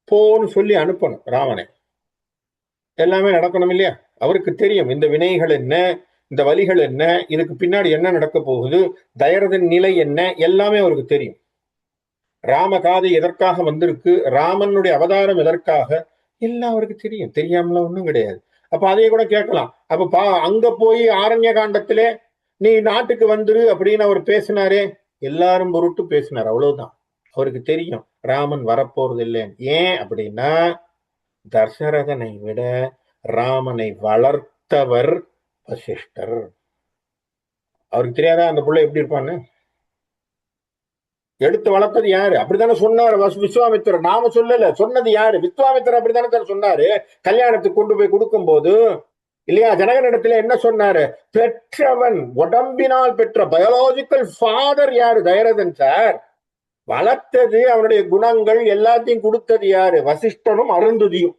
A: போன்னு சொல்லி அனுப்பணும் ராவனை. எல்லாமே நடக்கணும் இல்லையா? அவருக்கு தெரியும் இந்த வினைகள் என்ன, இந்த வலிகள் என்ன, இதுக்கு பின்னாடி என்ன நடக்க போகுது, தயரதன் நிலை என்ன, எல்லாமே அவருக்கு தெரியும். ராமகாதை எதற்காக வந்திருக்கு, ராமனுடைய அவதாரம் எதற்காக, எல்லாம் அவருக்கு தெரியும். தெரியாமல ஒண்ணும் கிடையாது. அப்ப அதையே கூட கேட்கலாம். அப்ப அங்க போய் ஆரண்ய காண்டத்திலே நீ நாட்டுக்கு வந்துரு அப்படின்னு அவர் பேசினாரே, எல்லாரும் பொருட்டு பேசினார், அவ்வளவுதான். அவருக்கு தெரியும் ராமன் வரப்போறது இல்லைன்னு. ஏன் அப்படின்னா, தசரதனை விட ராமனை வளர்த்தவர் வசிஷ்டர். அவருக்கு தெரியாதா அந்த புள்ள எப்படி இருப்பான்னு? எடுத்து வளர்த்தது யாரு? அப்படித்தானே சொன்னாரு விஸ்வாமித்திரர். நாம சொல்லல, சொன்னது யாரு? விஸ்வாமித்திரர் அப்படித்தானே சொன்னாரு. கல்யாணத்துக்கு கொண்டு போய் கொடுக்கும் போது இல்லையா, ஜனகனிடத்துல என்ன சொன்னாரு? பெற்றவன், உடம்பினால் பெற்ற பயாலஜிக்கல் ஃபாதர் யாரு? தயரதன் சார். வளர்த்தது, அவனுடைய குணங்கள் எல்லாத்தையும் கொடுத்தது யாரு? வசிஷ்டனும் அருந்ததியும்.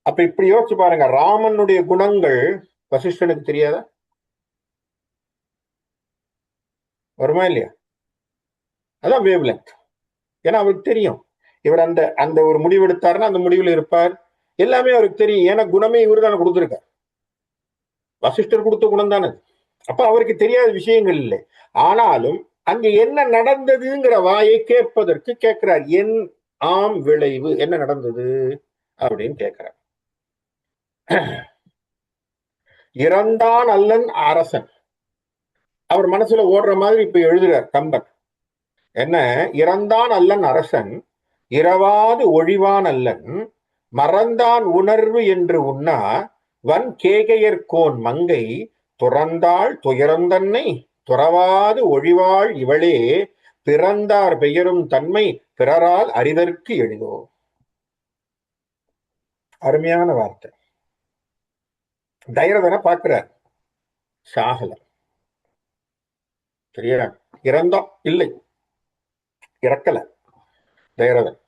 A: அப்ப இப்படி யோசிச்சு பாருங்க, ராமனுடைய குணங்கள் வசிஷ்டனுக்கு தெரியாதா? வருமா இல்லையா? அதான் வேவ் லென்த். ஏன்னா அவருக்கு தெரியும் இவர் அந்த அந்த ஒரு முடிவு எடுத்தாருன்னா அந்த முடிவில் இருப்பார். எல்லாமே அவருக்கு தெரியும். ஏன்னா குணமே இவரு தானே கொடுத்துருக்கார். வசிஷ்டர் கொடுத்த குணம் தானே. அப்ப அவருக்கு தெரியாத விஷயங்கள் இல்லை. ஆனாலும் அங்க என்ன நடந்ததுங்கிற வாயை கேட்பதற்கு கேட்கிறார். என் ஆம் விளைவு என்ன நடந்தது அப்படின்னு கேட்கிறார். இறந்தான் அல்லன் அரசன். அவர் மனசுல ஓடுற மாதிரி இப்ப எழுதுறார் கம்பன். என்ன? இறந்தான் அல்லன் அரசன், இரவாது ஒழிவான் அல்லன், மறந்தான் உணர்வு என்று உண்ணா வன் கேகையர்கோன் மங்கை, துறந்தாள் துயரந்தன்னை துறவாது ஒழிவாள் இவளே, பிறந்தார் பெயரும் தன்மை பிறரால் அறிதற்கு எளிதோ. அருமையான வார்த்தை. தைரதனை பார்க்கிறார், சாகல. சரியா? இறந்தோம் இல்லை, இறக்கல தைரதன்.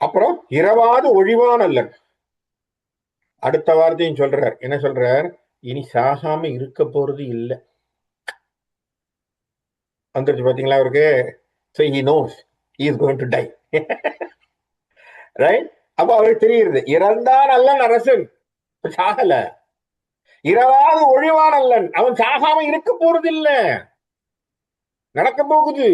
A: அப்புறம் இரவாது ஒழிவான் அல்லன். அடுத்த வார்த்தையும் சொல்றார். என்ன சொல்றார்? இனி சாகாம இருக்க போறது இல்லை. வந்துருச்சு பாத்தீங்களா அவருக்கு. So he knows he is going to die. Right? அப்ப அவருக்கு தெரியுது, இறந்தான் அல்லன் அரசன், சாகல. இரவாது ஒழிவான் அல்லன், அவன் சாகாம இருக்க போறது இல்ல, நடக்க போகுது.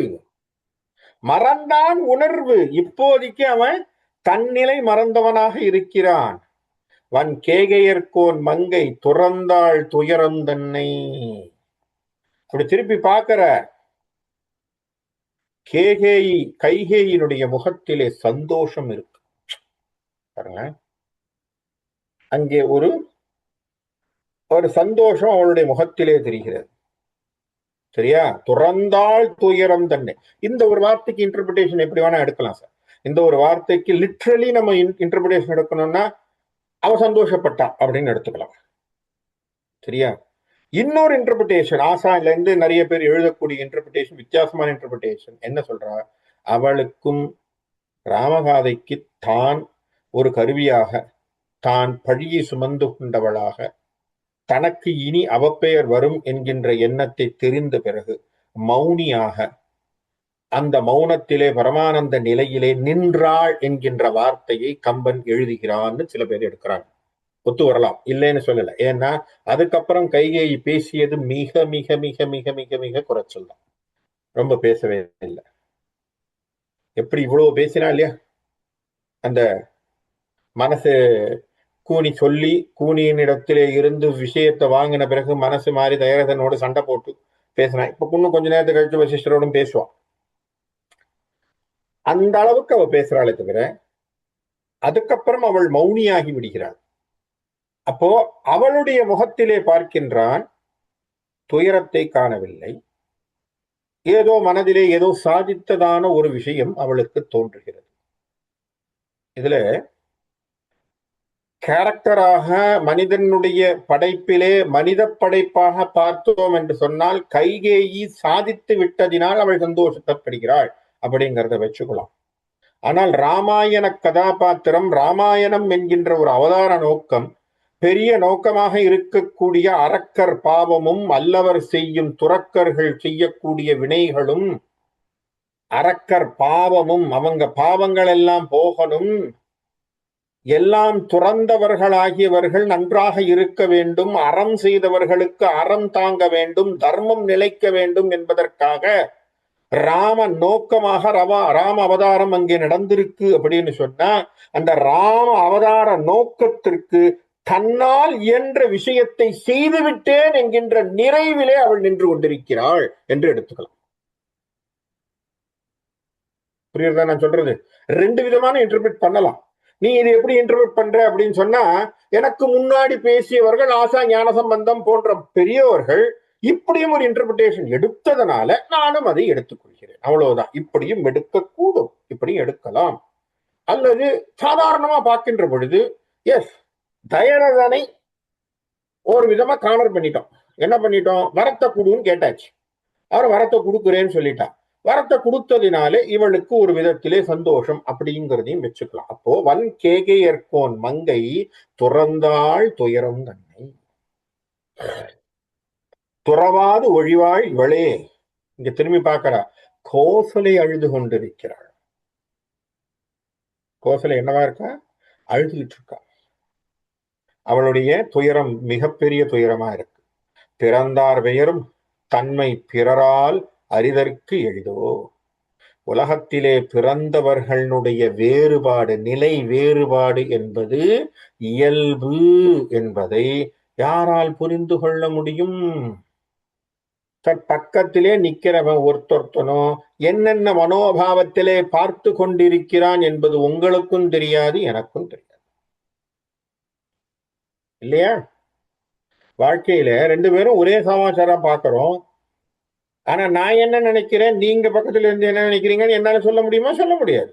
A: மறந்தான் உணர்வு, இப்போதைக்கு அவன் தன்னிலை மறந்தவனாக இருக்கிறான். வன் கேகையர்கோன் மங்கை துறந்தாள் துயரந்தன்னை. அப்படி திருப்பி பார்க்கிற கேகேயி, கைகேயினுடைய முகத்திலே சந்தோஷம் இருக்கு பாருங்க. அங்கே ஒரு ஒரு சந்தோஷம் அவளுடைய முகத்திலே தெரிகிறது. சரியா? துறந்தாள் துயரம் தன்னை. இந்த ஒரு வார்த்தைக்கு இன்டர்பிரேஷன் எப்படி வேணா எடுக்கலாம் சார். இந்த ஒரு வார்த்தைக்கு லிட்ரலி நம்ம இன்டர்பிரேஷன் எடுக்கணும்னா அவ சந்தோஷப்பட்டா அப்படின்னு எடுத்துக்கலாம். சரியா? இன்னொரு இன்டர்பிரேஷன், ஆசான்ல இருந்து நிறைய பேர் எழுதக்கூடிய இன்டர்பிரேஷன், வித்தியாசமான இன்டர்பிரேஷன் என்ன சொல்றா? அவளுக்கும் ராமகாதைக்கு தான் ஒரு கருவியாக, தான் பழியை சுமந்து கொண்டவளாக, தனக்கு இனி அவப்பெயர் வரும் என்கின்ற எண்ணத்தை தெரிந்த பிறகு மௌனியாக அந்த மௌனத்திலே பரமானந்த நிலையிலே நின்றாள் என்கின்ற வார்த்தையை கம்பன் எழுதுகிறான்னு சில பேர் எடுக்கிறாங்க. ஒத்து வரலாம், இல்லைன்னு சொல்லல. ஏன்னா அதுக்கப்புறம் கைகேயி பேசியது மிக மிக மிக மிக மிக மிக குறைச்சல் தான், ரொம்ப பேசவே இல்லை. எப்படி இவ்வளவு பேசினா இல்லையா? அந்த மனசு கூனி சொல்லி கூனியினிடத்திலே இருந்து விஷயத்தை வாங்கின பிறகு மனசு மாறி தயரதனோடு சண்டை போட்டு பேசினா. இப்ப இன்னும் கொஞ்ச நேரத்தை கழிச்சு வசிஷ்டரோடும் பேசுவான். அந்த அளவுக்கு அவ பேசுறாளே தவிர அதுக்கப்புறம் அவள் மௌனியாகி விடுகிறாள். அப்போ அவளுடைய முகத்திலே பார்க்கின்றான், துயரத்தை காணவில்லை. ஏதோ மனதிலே ஏதோ சாதித்ததான ஒரு விஷயம் அவளுக்கு தோன்றுகிறது. இதுல கேரக்டராக மனிதனுடைய படைப்பிலே மனித படைப்பாக பார்த்தோம் என்று சொன்னால் கைகேயி சாதித்து விட்டதினால் அவள் சந்தோஷப்படுகிறாள் அப்படிங்கிறத வச்சுக்கலாம். ஆனால் ராமாயண கதாபாத்திரம், ராமாயணம் என்கின்ற ஒரு அவதார நோக்கம், பெரிய நோக்கமாக இருக்கக்கூடிய அரக்கர் பாவமும் அல்லவர் செய்யும் துறக்கர்கள் செய்யக்கூடிய வினைகளும், அரக்கர் பாவமும், அவங்க பாவங்கள் எல்லாம் போகணும், எல்லாம் துறந்தவர்களாகியவர்கள் நன்றாக இருக்க வேண்டும், அறம் செய்தவர்களுக்கு அறம் தாங்க வேண்டும், தர்மம் நிலைக்க வேண்டும் என்பதற்காக ராம நோக்கமாக ராம அவதாரம் அங்கே நடந்திருக்கு அப்படின்னு சொன்னா, அந்த ராம அவதார நோக்கத்திற்கு தன்னால் இயன்ற விஷயத்தை செய்துவிட்டேன் என்கின்ற நிறைவிலே அவள் நின்று கொண்டிருக்கிறாள் என்று எடுத்துக்கலாம். புரியுறதா நான் சொல்றது? ரெண்டு விதமான இன்டர்பிரேட் பண்ணலாம். நீ இது எப்படி இன்டர்பிரேட் பண்ற அப்படின்னு சொன்னா, எனக்கு முன்னாடி பேசியவர்கள் ஆசா ஞான சம்பந்தம் போன்ற பெரியவர்கள் இப்படியும் ஒரு இன்டர்பிரேஷன் எடுத்ததனால நானும் அதை எடுத்துக்கொள்கிறேன், அவ்வளவுதான். இப்படியும் எடுக்கக்கூடும், இப்படியும் எடுக்கலாம். அல்லது சாதாரணமா பார்க்கின்ற பொழுது, எஸ், தயரதனை ஒரு விதமா கார்னர் பண்ணிட்டோம். என்ன பண்ணிட்டோம்? வரத்தை கொடுன்னு கேட்டாச்சு, அவர் வரத்தை கொடுக்குறேன்னு சொல்லிட்டா. வரத்தை கொடுத்ததினாலே இவளுக்கு ஒரு விதத்திலே சந்தோஷம் அப்படிங்கிறதையும் வச்சுக்கலாம். அப்போ வன் கேகையர்கோன் மங்கை துறந்தாள் துயரம் தன்னை, துறவாது ஒழிவாள் இவளே. இங்க திரும்பி பார்க்கிறா, கோசலை அழுது கொண்டிருக்கிறாள். கோசலை என்னவா இருக்கா? அழுதுகிட்டு இருக்கா. அவளுடைய துயரம் மிகப்பெரிய துயரமா இருக்கு. பிறந்தார் பெயரும் தன்மை பிறரால் அறிதற்கு எளிதோ. உலகத்திலே பிறந்தவர்களுடைய வேறுபாடு, நிலை வேறுபாடு என்பது இயல்பு என்பதை யாரால் புரிந்து கொள்ள முடியும்? பக்கத்திலே நிக்கிறவன் ஒருத்தொருத்தனும் என்னென்ன மனோபாவத்திலே பார்த்து கொண்டிருக்கிறான் என்பது உங்களுக்கும் தெரியாது, எனக்கும் தெரியாது. இல்லையா? வாழ்க்கையில ரெண்டு பேரும் ஒரே சமாச்சாரம் பார்க்கிறோம். ஆனா நான் என்ன நினைக்கிறேன், நீங்க பக்கத்துல இருந்து என்ன நினைக்கிறீங்கன்னு என்னால சொல்ல முடியுமா? சொல்ல முடியாது,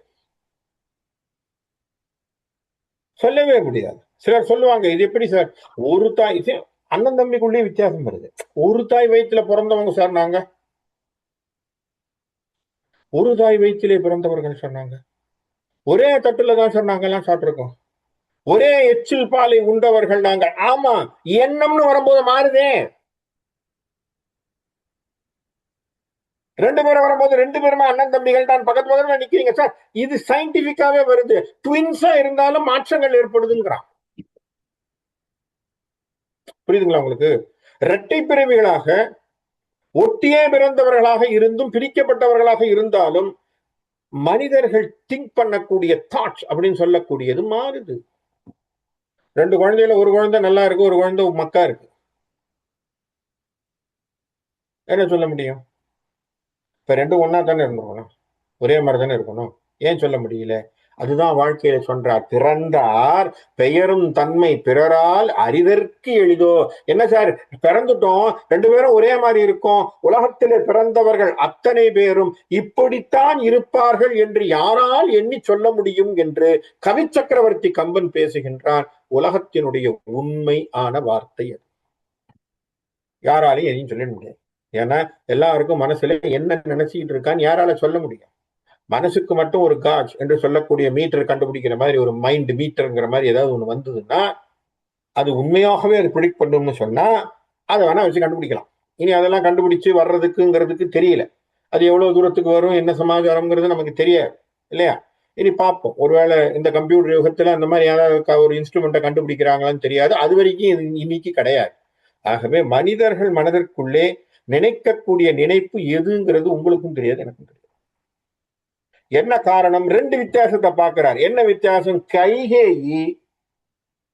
A: சொல்லவே முடியாது. சிலர் சொல்லுவாங்க, இது எப்படி சார் ஒரு தாய், அண்ணன் தம்பிக்குள்ளேயே வித்தியாசம் வருது. ஒரு தாய் வயிற்றுல பிறந்தவங்க சார் நாங்க, ஒரு தாய் வயிற்றிலே பிறந்தவர்கள் சொன்னாங்க. ஒரே தட்டுல தான் சார் நாங்க எல்லாம் சாப்பிட்டுருக்கோம். ஒரே எச்சில் பாலை உண்டவர்கள் நாங்கள். ஆமா, எண்ணம்னு வரும்போது மாறுதே. ரெண்டு பேரும் வரும்போது ரெண்டு பேருமே அண்ணன் தம்பிகள் தான் பக்கத்து பக்கத்துல நிக்கிறீங்க சார். இது சயின்டிபிக்காவே வருது. ட்வின்ஸா இருந்தாலும் மாற்றங்கள் ஏற்படுதுங்கிறான். புரியுதுங்களா உங்களுக்கு? இரட்டை பிறவிகளாக ஒட்டியே பிறந்தவர்களாக இருந்தும் பிரிக்கப்பட்டவர்களாக இருந்தாலும் மனிதர்கள் திங்க் பண்ணக்கூடிய தாட்ஸ் அப்படின்னு சொல்லக்கூடியது மாறுது. ரெண்டு குழந்தையில ஒரு குழந்தை நல்லா இருக்கு, ஒரு குழந்தை மக்கா இருக்கு. என்ன சொல்ல முடியும்? இப்ப ரெண்டும் ஒன்னா தானே இருந்துக்கணும், ஒரே மாதிரி தானே இருக்கணும். ஏன் சொல்ல முடியல? அதுதான் வாழ்க்கையில சொல்றார். பிறந்தார் பெயரும் தன்மை பிறரால் அறிதற்கு எளிதோ. என்ன சார், பிறந்துட்டோம், ரெண்டு பேரும் ஒரே மாதிரி இருக்கும், உலகத்திலே பிறந்தவர்கள் அத்தனை பேரும் இப்படித்தான் இருப்பார்கள் என்று யாரால் எண்ணி சொல்ல முடியும் என்று கவி சக்கரவர்த்தி கம்பன் பேசுகின்றான். உலகத்தினுடைய உண்மை ஆன வார்த்தை அது. யாராலையும் எதையும் சொல்ல முடியாது. ஏன்னா எல்லாருக்கும் மனசுல என்ன நினைச்சிட்டு இருக்கான்னு யாரால சொல்ல முடியும்? மனசுக்கு மட்டும் ஒரு காஜ் என்று சொல்லக்கூடிய மீட்டர் கண்டுபிடிக்கிற மாதிரி, ஒரு மைண்ட் மீட்டர்ங்கிற மாதிரி ஏதாவது ஒண்ணு வந்ததுன்னா அது உண்மையாகவே அது ப்ரிடிக்ட் பண்ணும்னு சொன்னா அதை வேணா வச்சு கண்டுபிடிக்கலாம். இனி அதெல்லாம் கண்டுபிடிச்சு வர்றதுக்குங்கிறதுக்கு தெரியல. அது எவ்வளவு தூரத்துக்கு வரும், என்ன சமாச்சாரம்ங்கிறது நமக்கு தெரியாது, இல்லையா? இனி பார்ப்போம். ஒருவேளை இந்த கம்ப்யூட்டர் யுகத்துல அந்த மாதிரி ஏதாவது ஒரு இன்ஸ்ட்ருமெண்ட்டை கண்டுபிடிக்கிறாங்களான்னு தெரியாது. அது வரைக்கும் இன்னைக்கு கிடையாது. ஆகவே மனிதர்கள் மனதிற்குள்ளே நினைக்கக்கூடிய நினைப்பு எதுங்கிறது உங்களுக்கும் தெரியாது, எனக்கும் தெரியாது. என்ன காரணம்? ரெண்டு வித்தியாசத்தை பார்க்கிறார். என்ன வித்தியாசம்? கைகேயி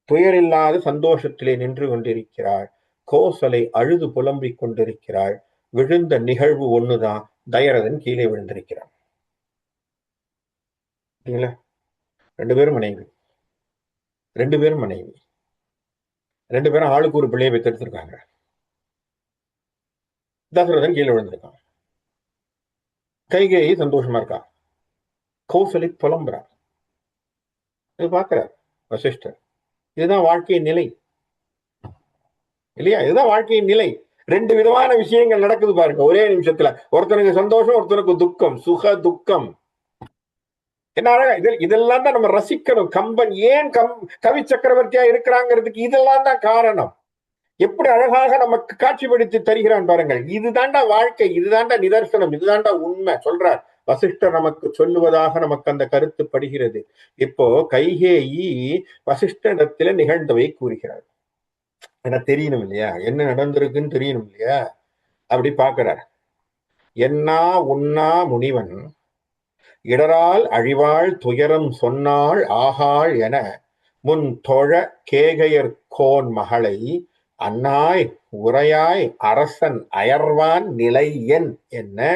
A: துயரில்லாத சந்தோஷத்திலே நின்று கொண்டிருக்கிறாள், கோசலை அழுது புலம்பிக் கொண்டிருக்கிறாள். விழுந்த நிகழ்வு ஒண்ணுதான், தயரதன் கீழே விழுந்திருக்கிறான். ரெண்டு பேரும் மனைவி, ரெண்டு பேரும் மனைவி, ரெண்டு பேரும் ஆளுக்கு ஒரு பிள்ளையை பெற்றெடுத்திருக்காங்க. தசரதன் கீழே விழுந்திருக்கான். கைகேயி சந்தோஷமா இருக்கா, கௌசலை புலம்புறார். இது பார்க்கிறார் வசிஷ்டர். இதுதான் வாழ்க்கையின் நிலை, இல்லையா? இதுதான் வாழ்க்கையின் நிலை. ரெண்டு விதமான விஷயங்கள் நடக்குது பாருங்க ஒரே நிமிஷத்துல. ஒருத்தனுக்கு சந்தோஷம், ஒருத்தனுக்கு துக்கம், சுக துக்கம். என்ன அழகா இதெல்லாம் தான் நம்ம ரசிக்கணும். கம்பன் ஏன் கவி சக்கரவர்த்தியா இருக்கிறாங்கிறதுக்கு இதெல்லாம் தான் காரணம். எப்படி அழகாக நமக்கு காட்சிப்படுத்தி தருகிறான் பாருங்கள். இதுதாண்டா வாழ்க்கை, இதுதாண்டா நிதர்சனம், இதுதாண்டா உண்மை சொல்றார் வசிஷ்டர். நமக்கு சொல்லுவதாக நமக்கு அந்த கருத்து படுகிறது. இப்போ கைகேயி வசிஷ்டரிடத்துல நிகழ்ந்தவை கூறுகிறார். ஏன்னா தெரியணும் இல்லையா, என்ன நடந்திருக்குன்னு தெரியணும் இல்லையா? அப்படி பார்க்கிறார். என்னா உண்ணா முனிவன் இடரால் அழிவாள் துயரம் சொன்னாள் ஆகாள் என முன் தொழ கேகையர் கோன் மகளை அன்னாய் உரையாய் அரசன் அயர்வான் நிலை என் என்ன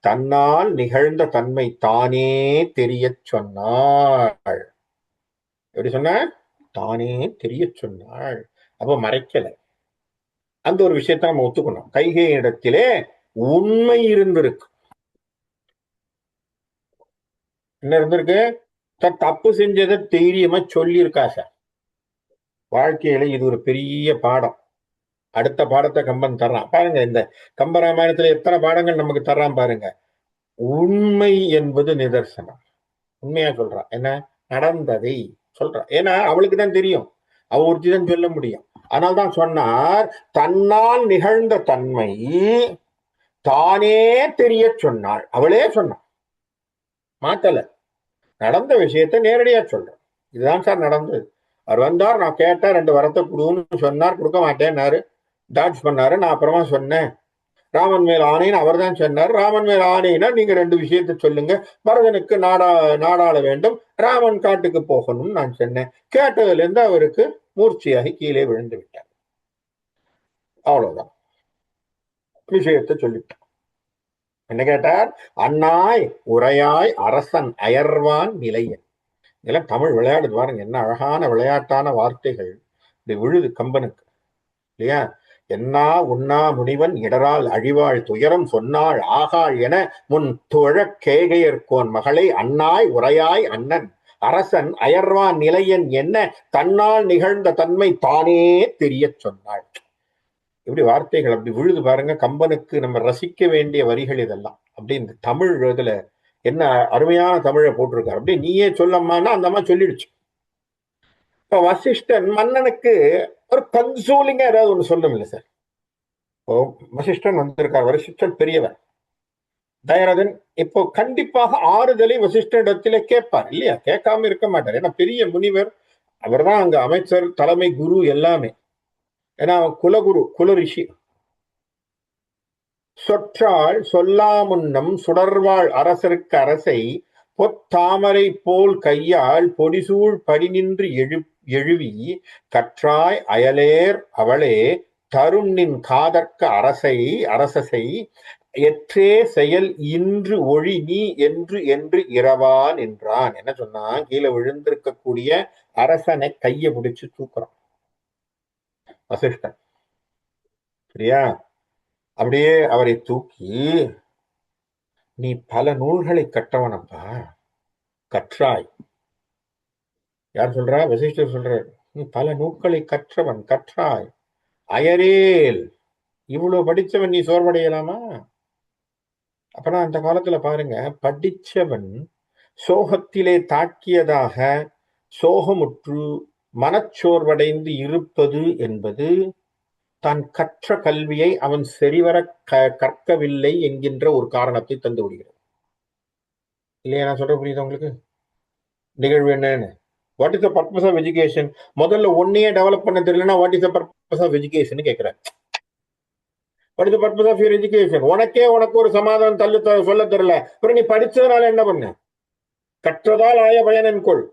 A: தன்னால் நிகழ்ந்த தன்மை தானே தெரிய சொன்னாள். எப்படி சொன்ன? தானே தெரிய சொன்னாள். அப்ப மறைக்கல. அந்த ஒரு விஷயத்த நம்ம ஒத்துக்கணும். கைகை இடத்திலே உண்மை இருந்திருக்கு. என்ன இருந்திருக்கு? தப்பு செஞ்சதை தைரியமா சொல்லியிருக்கா சார். வாழ்க்கையில இது ஒரு பெரிய பாடம். அடுத்த பாடத்தை கம்பன் தர்றான் பாருங்க. இந்த கம்பராமாயணத்துல எத்தனை பாடங்கள் நமக்கு தர்றான் பாருங்க. உண்மை என்பது நிதர்சனம். உண்மையா சொல்றான். என்ன நடந்ததை சொல்றான். ஏன்னா அவளுக்கு தான் தெரியும், அவ ஒருத்தி தான் சொல்ல முடியும். அதனால்தான் சொன்னார், தன்னால் நிகழ்ந்த தன்மை தானே தெரிய சொன்னாள். அவளே சொன்னான், மாத்தல. நடந்த விஷயத்தை நேரடியா சொல்றோம். இதுதான் சார் நடந்தது. அவர் வந்தார், நான் கேட்டேன், 2 வரத்தை கொடுன்னு சொன்னார், கொடுக்க மாட்டேன்னாரு, டாட்ஜ் பண்ணாரு. நான் அப்புறமா சொன்னேன், ராமன் மேல் ஆணைன்னு அவர் தான் சொன்னார். ராமன் மேல் ஆணைனா நீங்க 2 விஷயத்தை சொல்லுங்க. பரதனுக்கு நாடாள வேண்டும், ராமன் காட்டுக்கு போகணும்னு நான் சொன்னேன். கேட்டதுல இருந்து அவருக்கு மூர்ச்சியாகி கீழே விழுந்து விட்டார். அவ்வளவுதான், விஷயத்தை சொல்லிட்டார். என்ன கேட்டார்? அன்னாய் உரையாய் அரசன் அயர்வான் நிலையன். இதெல்லாம் தமிழ் விளையாடுது பாருங்க, என்ன அழகான விளையாட்டான வார்த்தைகள் இது விழுது கம்பனுக்கு, இல்லையா? என்னா உண்ணா முனிவன் இடரால் அழிவாள் துயரம் சொன்னாள் ஆகாள் என முன் துழக் கேகையர்கோன் மகளை அன்னாய் உரையாய் அண்ணன் அரசன் அயர்வான் நிலையன் என்ன தன்னால் நிகழ்ந்த தன்மை தானே தெரிய சொன்னாள். இப்படி வார்த்தைகள் அப்படி விழுது பாருங்க கம்பனுக்கு. நம்ம ரசிக்க வேண்டிய வரிகள் இதெல்லாம். அப்படி இந்த தமிழ் இதுல என்ன அருமையான தமிழை போட்டிருக்காரு. அப்படி நீயே சொல்லம்மான்னா அந்த அம்மா சொல்லிடுச்சு. இப்ப வசிஷ்டன் மன்னனுக்கு ஒரு கன்சோலிங்கா ஏதாவது ஒண்ணு சொல்லும் இல்லை சார். இப்போ வசிஷ்டன் வந்திருக்கார், வசிஷ்டன் பெரியவர், தயரதன் இப்போ கண்டிப்பாக ஆறுதலை வசிஷ்டனிடத்திலே கேட்பார் இல்லையா? கேட்காம இருக்க மாட்டார். ஏன்னா பெரிய முனிவர், அவர் தான் அங்க அமைச்சர், தலைமை குரு எல்லாமே. ஏன்னா குலகுரு, குல ரிஷி. சொற்றாள் சொல்லாமுன்னம் சுடர்வாள் அரசருக்கு அரசை பொத்தாமரை போல் கையால் பொடிசூழ் படிநின்று எழுவி கற்றாய் அயலேர் அவளே தருண்ணின் காதற்க அரசை எற்றே செயல் இன்று ஒழி நீ என்று என்று இரவான் என்றான். என்ன சொன்னான்? கீழே விழுந்திருக்கக்கூடிய அரசனை கையை பிடிச்சு தூக்குறான் வசிஷ்டன், சரியா? அப்படியே அவரை தூக்கி, நீ பல நூல்களை கற்றவனப்பா, கற்றாய். யார் சொல்றா? வசிஷ்டர் சொல்றார். நீ பல நூல்களை கற்றவன், கற்றாய் அயரேல். இவ்வளவு படிச்சவன் நீ சோர்வடையலாமா? அப்பனா அந்த காலத்துல பாருங்க, படிச்சவன் சோகத்திலே தாக்கியதாக சோகமுற்று மனச்சோர்வடைந்து இருப்பது என்பது தான் கற்ற கல்வியை அவன் சரிவர கற்கவில்லை என்கின்ற ஒரு காரணத்தை தந்து விடுகிறது. இல்லையா? நான் சொல்ற புரியுது உங்களுக்கு நிகழ்வு என்னன்னு? What is the purpose of education? முதல்ல ஒன்னையே டெவலப் பண்ண தெரியலன்னா what is the purpose of education கேட்கிறேன். What is the purpose of your education? உனக்கு ஒரு சமாதானம் சொல்ல தெரியல, அப்புறம் நீ படிச்சதுனால என்ன பண்ண? கற்றதால் ஆய பயனென்கொள்,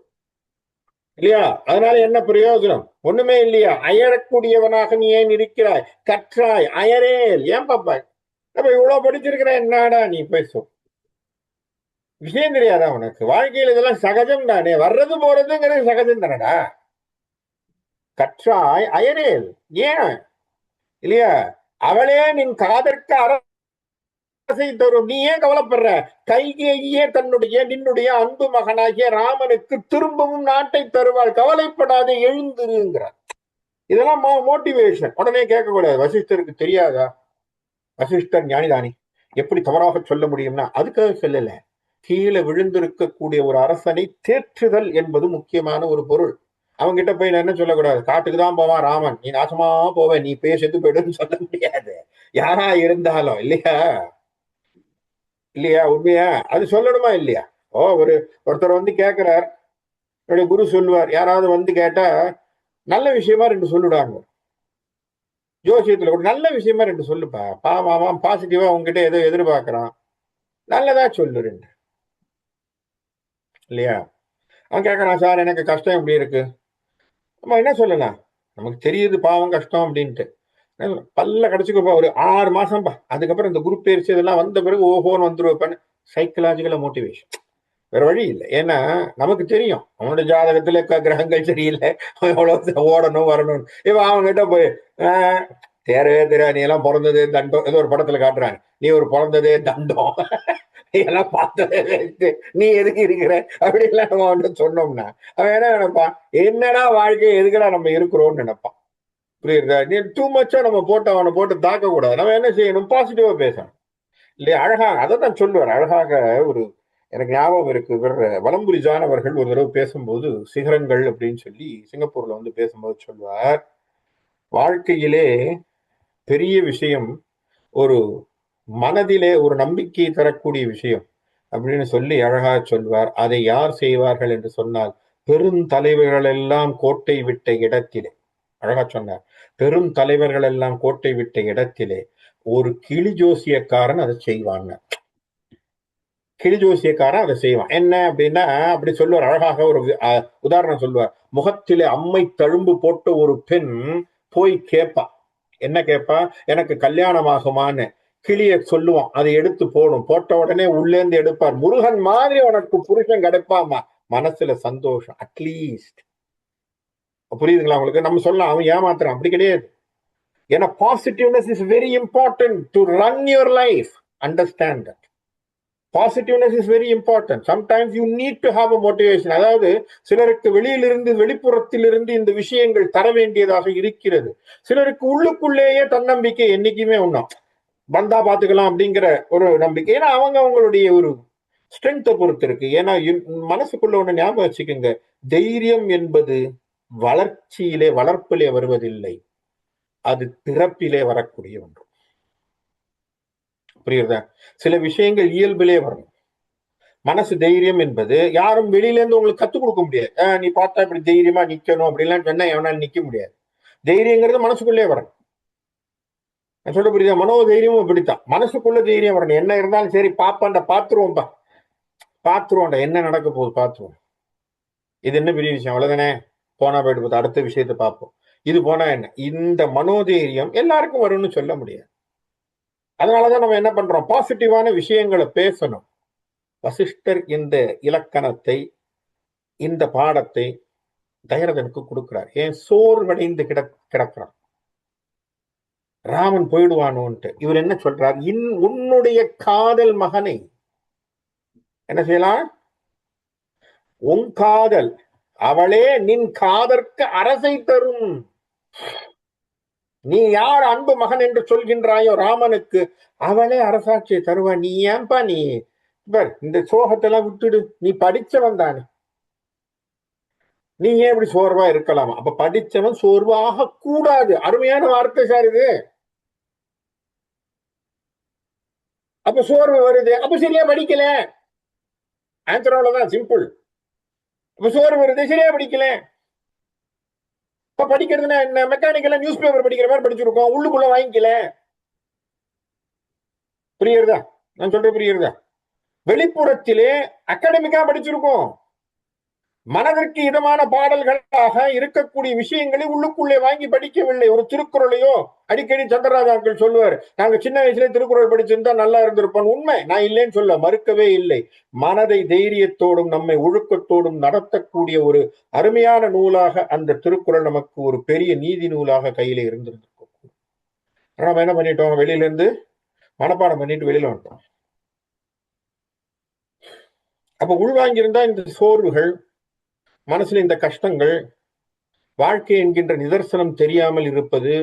A: இல்லையா? அதனால என்ன பிரயோஜனம்? ஒண்ணுமே இல்லையா? அயரக்கூடியவனாக நீ ஏன் இருக்கிறாய்? கற்றாய் அயரேல். ஏன் பாப்பா அப்ப இவ்வளவு படிச்சிருக்கிற, என்னடா நீ பேசும் விஷயம் தெரியாதா உனக்கு? வாழ்க்கையில் இதெல்லாம் சகஜம் தானே, வர்றது போறதுங்கிறது சகஜம் தானடா. கற்றாய் அயரேல், ஏன் இல்லையா? அவளே நின் காதற்க அரசை தரும், நீ ஏன் கவலைப்படுற? கைகேயே நின்னுடைய அன்பு மகனாகிய ராமனுக்கு திரும்பவும் நாட்டை தருவாள், கவலைப்படாத, எழுந்திருங்கிறார். இதெல்லாம் மோட்டிவேஷன். உடனே கேட்கக்கூடாது. வசிஷ்டருக்கு தெரியாதா? வசிஷ்டர் ஞானிதானி, எப்படி தவறாக சொல்ல முடியும்னா அதுக்காக சொல்லல. கீழே விழுந்திருக்கக்கூடிய ஒரு அரசனை தேற்றுதல் என்பது முக்கியமான ஒரு பொருள். அவங்க கிட்ட போய் என்ன சொல்லக்கூடாது? காட்டுக்கு தான் போவான் ராமன், நீ நாசமா போவ, நீ போய் செத்து போயிடுன்னு சொல்ல முடியாது, யாரா இருந்தாலும், இல்லையா? இல்லையா? உண்மையா அது சொல்லணுமா இல்லையா? ஒருத்தர் வந்து கேட்கிறார், என்னுடைய குரு சொல்லுவார், யாராவது வந்து கேட்டா நல்ல விஷயமா 2 சொல்லிடுவாங்க. ஜோசியத்துல ஒரு நல்ல விஷயமா 2 சொல்லுப்பா, பாவம் பாசிட்டிவா உங்ககிட்ட ஏதோ எதிர்பார்க்கறான், நல்லதா சொல்லு 2, இல்லையா? அவன் கேட்கறான், சார் எனக்கு கஷ்டம் எப்படி இருக்கு, நம்ம என்ன சொல்லலாம்? நமக்கு தெரியுது பாவம் கஷ்டம் அப்படின்ட்டு, பல்ல கடிச்சுக்கப்பா, ஒரு 6 மாசம் பா, அதுக்கப்புறம் இந்த குரூப் பயிற்சி இதெல்லாம் வந்த பிறகு ஓஹோன்னு வந்துருவேன். சைக்கலாஜிக்கலா மோட்டிவேஷன், வேற வழி இல்லை. ஏன்னா நமக்கு தெரியும் அவனுடைய ஜாதகத்துல கிரகங்கள் சரியில்லை, எவ்வளவு ஓடணும் வரணும். இப்ப அவங்க கிட்ட போய் தேரவே தெரியாது, நீ எல்லாம் பிறந்ததே தண்டம், ஏதோ ஒரு படத்துல காட்டுறாங்க, நீ ஒரு பிறந்ததே தண்டம், எல்லாம் பார்த்ததே நீ எதுக்கு இருக்கிற அப்படின்லாம் நம்ம அவன்கிட்ட சொன்னோம்னா அவன் என்ன நினைப்பான்? என்னடா வாழ்க்கை, எதுக்கடா நம்ம இருக்கிறோம்னு நினைப்பான். புரியுதா? நீ டூ மச்சா நம்ம அவனை போட்டு தாக்க கூடாது. நம்ம என்ன செய்யணும்? பாசிட்டிவா பேசணும், இல்லையா? அழகாக அதை தான் சொல்லுவார். அழகாக ஒரு எனக்கு ஞாபகம் இருக்கு, இவர் வலம்புரி ஜான் அவர்கள் ஒரு தடவை பேசும்போது, சிகரங்கள் அப்படின்னு சொல்லி சிங்கப்பூர்ல வந்து பேசும்போது சொல்வார், வாழ்க்கையிலே பெரிய விஷயம் ஒரு மனதிலே ஒரு நம்பிக்கை தரக்கூடிய விஷயம் அப்படின்னு சொல்லி அழகா சொல்வார். அதை யார் செய்வார்கள் என்று சொன்னால் பெருந்தலைவர்கள் எல்லாம் கோட்டை விட்ட இடத்திலே, அழகா சொன்னார், பெரும் தலைவர்கள் எல்லாம் கோட்டை விட்ட இடத்திலே ஒரு கிளி ஜோசியக்காரன் அதை செய்வாங்க. கிளி ஜோசியக்காரன் அதை செய்வான். என்ன அப்படின்னா, அப்படி சொல்லுவார் அழகாக. ஒரு உதாரணம் சொல்லுவார். முகத்திலே அம்மை தழும்பு போட்ட ஒரு பெண் போய் கேட்பா. என்ன கேட்பா? எனக்கு கல்யாணம் ஆகுமான்னு. கிளிய சொல்லுவான், அதை எடுத்து போடும். போட்ட உடனே உள்ளேந்து எடுப்பார். முருகன் மாதிரி உனக்கு புருஷன் கிடைப்பாமா. மனசுல சந்தோஷம். அட்லீஸ்ட் புரியுதுங்களா உங்களுக்கு? நம்ம சொல்லலாம் அவன் ஏமாத்துறான், அப்படி கிடையாது. ஏன்னா positiveness is very important to run your life. Understand that. Positiveness is very important. Sometimes you need to have a motivation. அதாவது சிலருக்கு வெளியிலிருந்து, வெளிப்புறத்திலிருந்து இந்த விஷயங்கள் தர வேண்டியதாக இருக்கிறது. சிலருக்கு உள்ளுக்குள்ளேயே தன்னம்பிக்கை என்னைக்குமே ஒண்ணும் வந்தா பாத்துக்கலாம் அப்படிங்கிற ஒரு நம்பிக்கை. ஏன்னா அவங்க அவங்களுடைய ஒரு ஸ்ட்ரென்த்தை பொறுத்து இருக்கு. ஏன்னா மனசுக்குள்ள ஒண்ணு ஞாபகம் வச்சுக்கோங்க, தைரியம் என்பது வளர்ச்சியிலே, வளர்ப்பிலே வருவதில்லை, அது பிறப்பிலே வரக்கூடிய ஒன்று. புரியுதா? சில விஷயங்கள் இயல்பிலே வரணும். மனசு தைரியம் என்பது யாரும் வெளியில இருந்து உங்களுக்கு கத்துக் கொடுக்க முடியாது. நீ பார்த்தா இப்படி தைரியமா நிக்கணும் அப்படிலாம் சொன்னா எவனாலும் நிக்க முடியாது. தைரியங்கிறது மனசுக்குள்ளே வரணும். நான் சொல்ல புரியுதா? மனோ தைரியமும் இப்படித்தான், மனசுக்குள்ள தைரியம் வரணும். என்ன இருந்தாலும் சரி பாப்பாண்ட பாத்துருவோம்பா, பாத்துருவோம்டா, என்ன நடக்க போகுது பாத்துருவோம். இது என்ன பெரிய விஷயம், அவ்வளவுதானே, போனா போயிட்டு போகுது, அடுத்த விஷயத்தை பார்ப்போம். இது போனா என்ன? இந்த மனோதைரியம் எல்லாருக்கும் வரும்னு சொல்ல முடியாது. அதனாலதான் நம்ம என்ன பண்றோம், பாசிட்டிவான விஷயங்களை பேசணும். வசிஷ்டர் இந்த இலக்கணத்தை, இந்த பாடத்தை தயரதனுக்கு கொடுக்கிறார். ஏன் சோர்வடைந்து கிடக்கிறான், ராமன் போயிடுவானோன்ட்டு. இவர் என்ன சொல்றார், உன்னுடைய காதல் மகனை என்ன செய்யலாம், உன் காதல் அவளே நின் காதற்கு அரசை தரும். நீ யார் அன்பு மகன் என்று சொல்கின்றாயோ ராமனுக்கு, அவளே அரசாட்சியை தருவா. நீ ஏன்பா நீ இந்த சோகத்தெல்லாம் விட்டுடு, நீ படிச்சவன் தானே, நீ ஏன் இப்படி சோர்வா இருக்கலாமா? அப்ப படிச்சவன் சோர்வாக கூடாது. அருமையான வார்த்தை சார் இது. அப்ப சோர்வு வருது, அப்ப சரியா படிக்கல, ஆன்சர் அவ்வளவுதான், சிம்பிள். அப்ப சோர்வு வருது, சரியா படிக்கல. இப்ப படிக்கிறதுனா என்ன, மெக்கானிக்கலா நியூஸ் பேப்பர் படிக்கிற மாதிரி படிச்சிருக்கோம், உள்ளுக்குள்ள வாங்கிக்கல. புரியுறதா நான் சொல்றேன்? புரியுறதா? வெளிப்புறத்திலே அகாடமிக்கா படிச்சிருக்கோம், மனதிற்கு இதமான பாடல்களாக இருக்கக்கூடிய விஷயங்களை உள்ளுக்குள்ளே வாங்கி படிக்கவில்லை. ஒரு திருக்குறளையோ, அடிக்கடி சந்திரராஜா அங்கிள் சொல்லுவார், நாங்க சின்ன வயசுல திருக்குறள் படிச்சிருந்தா நல்லா இருந்திருப்போம். உண்மை, நான் இல்லைன்னு சொல்ல, மறுக்கவே இல்லை. மனதை தைரியத்தோடும் நம்மை ஒழுக்கத்தோடும் நடத்தக்கூடிய ஒரு அருமையான நூலாக அந்த திருக்குறள் நமக்கு ஒரு பெரிய நீதி நூலாக கையில இருந்திருக்கும். நம்ம என்ன பண்ணிட்டோம், வெளியில இருந்து மனப்பாடம் பண்ணிட்டு வெளியில வந்துட்டோம். அப்ப உள்வாங்கியிருந்தா இந்த சோர்வுகள், மனசுல இந்த கஷ்டங்கள், வாழ்க்கை என்கின்ற நிதர்சனம் தெரியாமல் இருப்பது,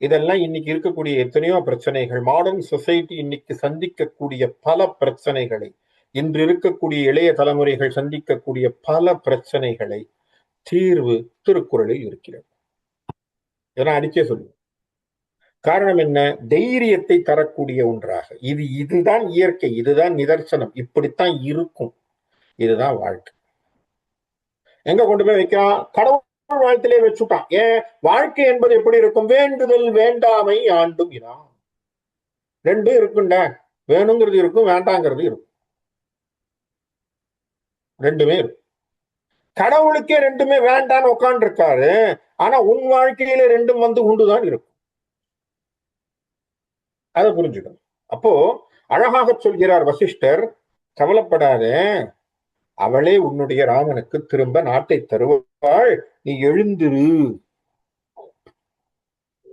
A: இதெல்லாம் இன்னைக்கு இருக்கக்கூடிய எத்தனையோ பிரச்சனைகள், மாடர்ன் சொசைட்டி இன்னைக்கு சந்திக்கக்கூடிய பல பிரச்சனைகளை, இன்று இருக்கக்கூடிய இளைய தலைமுறைகள் சந்திக்கக்கூடிய பல பிரச்சனைகளை தீர்வு திருக்குறளில் இருக்கிறது. இதெல்லாம் அடிச்சே சொல்லுவோம். காரணம் என்ன? தைரியத்தை தரக்கூடிய ஒன்றாக இதுதான் இயற்கை, இதுதான் நிதர்சனம், இப்படித்தான் இருக்கும், இதுதான் வாழ்க்கை. எங்க கொண்டு போய் வைக்கிறான், கடவுள் வாழ்த்திலே வச்சுட்டான். ஏன்? வாழ்க்கை என்பது எப்படி இருக்கும், வேண்டுதல் வேண்டாமை ஆண்டும் இதான். ரெண்டும் இருக்குண்ட, வேணுங்கிறது இருக்கும், வேண்டாங்கிறது இருக்கும், ரெண்டுமே இருக்கும். கடவுளுக்கே ரெண்டுமே வேண்டான்னு உட்கார்ந்து இருக்காரு, ஆனா உன் வாழ்க்கையில ரெண்டும் வந்து உண்டுதான் இருக்கும். அதை புரிஞ்சுக்கணும். அப்போ அழகாக சொல்கிறார் வசிஷ்டர், கவலைப்படாத, அவளே உன்னுடைய ராமனுக்கு திரும்ப நாட்டை தருவாள், நீ எழுந்திரு,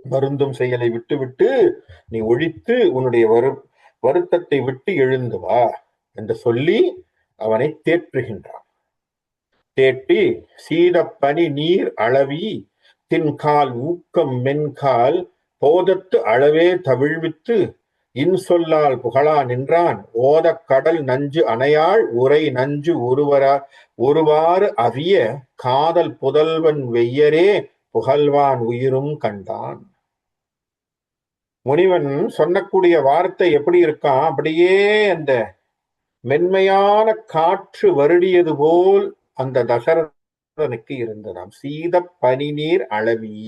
A: வருந்தும் செயலை விட்டு விட்டு நீ ஒழித்து உன்னுடைய வருத்தத்தை விட்டு எழுந்து வா என்று சொல்லி அவனை தேற்றுகின்றான். தேட்டி சீதப்பனி நீர் அளவி தின்கால் ஊக்கம் மென்கால் போதத்து அளவே தவிழ்வித்து இன்சொல்லால் புகழா நின்றான் ஓதக் கடல் நஞ்சு அணையாள் உரை நஞ்சு ஒருவாறு அவிய காதல் புதல்வன் வெய்யரே புகழ்வான் உயிரும் கண்டான். முனிவன் சொன்னக்கூடிய வார்த்தை எப்படி இருக்கான், அப்படியே அந்த மென்மையான காற்று வருடியது போல் அந்த தசரதனுக்கு இருந்ததாம். சீத பனிநீர் அளவி,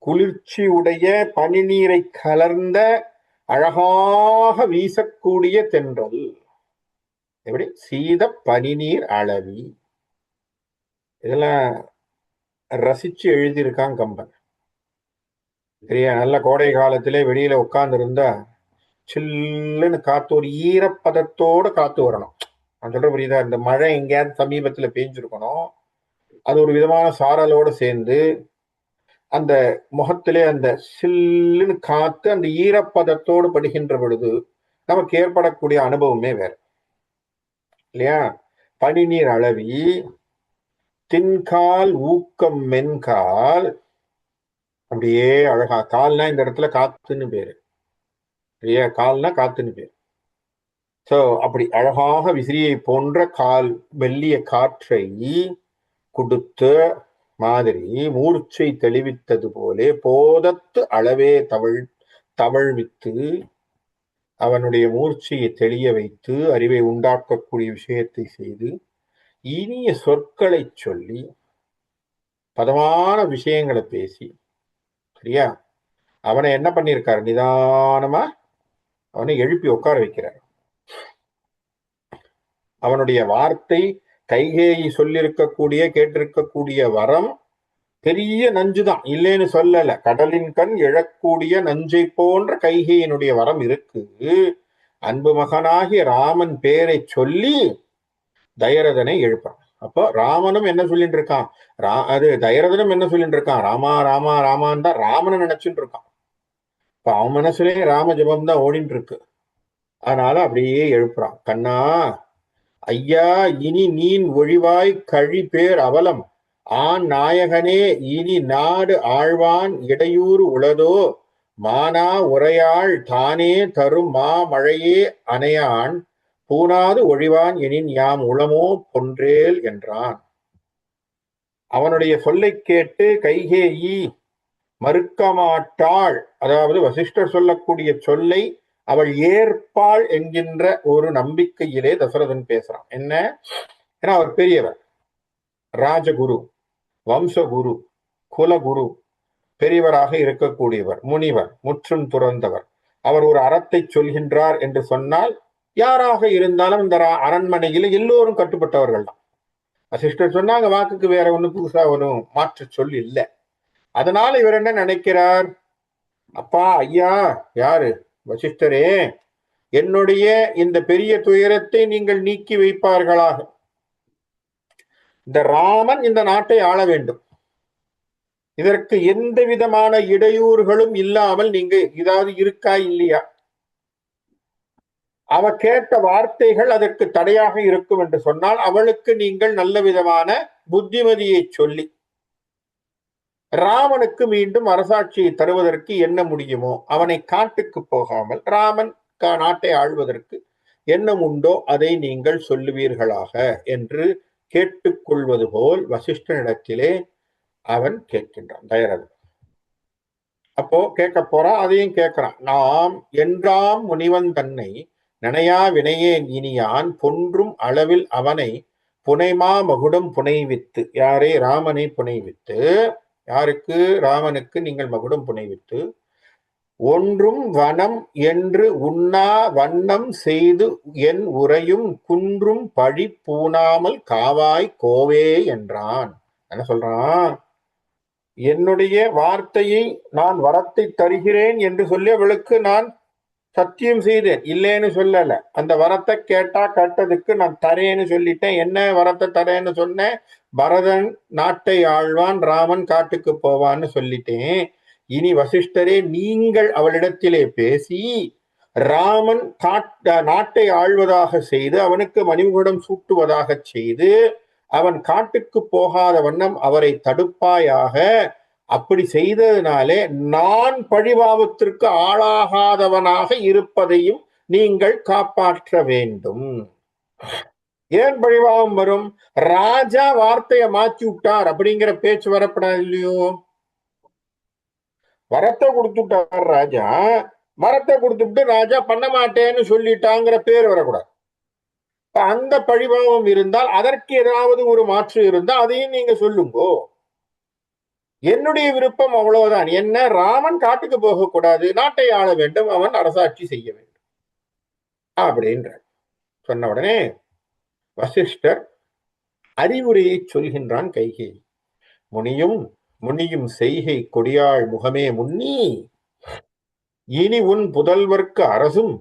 A: குளிர்ச்சியுடைய பனிநீரை கலர்ந்த அழகாக வீசக்கூடிய தென்றல். எப்படி? சீத பனிநீர் அளவி. இதெல்லாம் ரசிச்சு எழுதியிருக்கான் கம்பன். சரியா? நல்ல கோடை காலத்திலே வெளியில உட்கார்ந்து இருந்தா சில்லுன்னு காத்து, ஒரு ஈரப்பதத்தோட காத்து வரணும். நான் சொல்ற புரியுதா? இந்த மழை எங்கேயாவது சமீபத்துல பெஞ்சிருக்கணும், அது ஒரு விதமான சாரலோட சேர்ந்து அந்த முகத்திலே அந்த சில்லுன்னு காத்து அந்த ஈரப்பதத்தோடு படுகின்ற பொழுது நமக்கு ஏற்படக்கூடிய அனுபவமே வேற இல்லையா? பனிநீர் அளவி, தின்கால் ஊக்கம் மென்கால். அப்படியே அழகா, கால்னா இந்த இடத்துல காத்துன்னு பேரு இல்லையா? கால்னா காத்துன்னு பேரு. சோ அப்படி அழகாக விசிறியை போன்ற கால் மெல்லிய காற்றை கொடுத்து மாதிரி மூர்ச்சை தெளிவித்தது போலே போதத்து அளவே தவழ்வித்து அவனுடைய மூர்ச்சையை தெளிய வைத்து அறிவை உண்டாக்கக்கூடிய விஷயத்தை செய்து இனிய சொற்களை சொல்லி பதமான விஷயங்களை பேசி, சரியா, அவனை என்ன பண்ணியிருக்காரு? நிதானமா அவனை எழுப்பி உட்கார வைக்கிறார். அவனுடைய வார்த்தை, கைகேயி சொல்லியிருக்கக்கூடிய கேட்டிருக்கக்கூடிய வரம் பெரிய நஞ்சுதான், இல்லைன்னு சொல்லல. கடலின் கண் எழக்கூடிய நஞ்சை போன்ற கைகேயினுடைய வரம் இருக்கு. அன்பு மகனாகிய ராமன் பேரை சொல்லி தயரதனை எழுப்பான். அப்போ ராமனும் என்ன சொல்லிட்டு இருக்கான்? அது தயரதனும் என்ன சொல்லிட்டு இருக்கான்? ராமா ராமா ராமான் தான் ராமனை நினைச்சுட்டு இருக்கான். இப்ப அவன் மனசுலயே ராம ஜபம் தான் ஓடிட்டு இருக்கு. அதனால அப்படியே எழுப்புறான். கண்ணா ஐயா, இனி நீன் ஒழிவாய் கழி பேர் அவலம் ஆண் நாயகனே, இனி நாடு ஆழ்வான் இடையூறு உளதோ, மானா உரையாள் தானே தரும் மா மழையே அணையான் பூனாது ஒழிவான் எனின் யாம் உளமோ பொன்றேல் என்றான். அவனுடைய சொல்லை கேட்டு கைகேயி மறுக்க மாட்டாள், அதாவது வசிஷ்டர் சொல்லக்கூடிய சொல்லை அவள் ஏற்பாள் என்கின்ற ஒரு நம்பிக்கையிலே தசரதன் பேசுறான். என்ன? ஏன்னா அவர் பெரியவர், ராஜகுரு, வம்சகுரு, குலகுரு, பெரியவராக இருக்கக்கூடியவர், முனிவர், முற்றும் துறந்தவர். அவர் ஒரு அறத்தை சொல்கின்றார் என்று சொன்னால் யாராக இருந்தாலும் இந்த அரண்மனையில எல்லோரும் கட்டுப்பட்டவர்கள் தான். வசிஷ்டர் சொன்னாங்க, வாக்குக்கு வேற ஒண்ணு புதுசா ஒன்றும் மாற்ற சொல் இல்லை. அதனால இவர் என்ன நினைக்கிறார்? அப்பா ஐயா, யாரு? வசிஷ்டரே, என்னுடைய இந்த பெரிய துயரத்தை நீங்கள் நீக்கி வைப்பார்களாக. இந்த ராமன் இந்த நாட்டை ஆள வேண்டும், இதற்கு எந்த விதமான இடையூறுகளும் இல்லாமல் நீங்க ஏதாவது இருக்கா இல்லையா? அவ கேட்ட வார்த்தைகள் அதற்கு தடையாக இருக்கும் என்று சொன்னால் அவளுக்கு நீங்கள் நல்ல விதமான புத்திமதியை சொல்லி ராமனுக்கு மீண்டும் அரசாட்சியை தருவதற்கு என்ன முடியுமோ, அவனை காட்டுக்கு போகாமல் ராமன் நாட்டை ஆள்வதற்கு எண்ணம் உண்டோ அதை நீங்கள் சொல்லுவீர்களாக என்று கேட்டுக்கொள்வது போல் வசிஷ்டனிடத்திலே அவன் கேட்கின்றான், தயரதன். அப்போ கேட்க போறான், அதையும் கேட்கிறான். நாம் என்றாம் முனிவன் தன்னை நினையா வினையேன் இனியான் பொன்றும் அளவில் அவனை புனைமா மகுடம் புனைவித்து. யாரே? ராமனை புனைவித்து. யாருக்கு? ராமனுக்கு நீங்கள் மகுடம் புனைவித்து ஒன்றும் வனம் என்று உண்ணா வண்ணம் செய்து என் உரையும் குன்றும் பழி பூணாமல் காவாய் கோவே என்றான். என்ன சொல்றான்? என்னுடைய வார்த்தையை, நான் வரத்தை தருகிறேன் என்று சொல்லி அவளுக்கு நான் சத்தியம் செய்தேன், இல்லைன்னு சொல்லல. அந்த வரத்தை கேட்டா கேட்டதுக்கு நான் தரேன்னு சொல்லிட்டேன். என்ன வரத்தை தரேன்னு சொன்னேன்? பரதன் நாட்டை ஆழ்வான், ராமன் காட்டுக்கு போவான்னு சொல்லிட்டேன். இனி வசிஷ்டரே, நீங்கள் அவளிடத்திலே பேசி ராமன் நாட்டை ஆழ்வதாக செய்து அவனுக்கு மணிமுகுடம் சூட்டுவதாக செய்து அவன் காட்டுக்கு போகாத வண்ணம் அவரை தடுப்பாயாக. அப்படி செய்ததினாலே நான் பழிபாவத்திற்கு ஆளாகாதவனாக இருப்பதையும் நீங்கள் காப்பாற்ற வேண்டும். ஏன் பழிபாவம் வரும்? ராஜா வார்த்தையை மாற்றி விட்டார் அப்படிங்கிற பேச்சு வரப்படாது இல்லையோ? வரத்தை கொடுத்துட்டார் ராஜா, மரத்தை கொடுத்துட்டு ராஜா பண்ண மாட்டேன்னு சொல்லிட்டாங்கிற பேர் வரக்கூடாது. அந்த பழிபாவம் இருந்தால் அதற்கு ஏதாவது ஒரு மாற்று இருந்தால் அதையும் நீங்க சொல்லுங்கோ. என்னுடைய விருப்பம் அவ்வளவுதான். என்ன, ராமன் காட்டுக்கு போகக்கூடாது, நாட்டை ஆள வேண்டும், அவன் அரசாட்சி செய்ய வேண்டும் அப்படின்ற சொன்ன உடனே வசிஷ்டர் அறிவுரையை சொல்கின்றான் கைகேயி. முனியும் முனியும் செய்கை கொடியாள் முகமே முன்னி, இனி உன் புதல்வர்க்கு அரசும்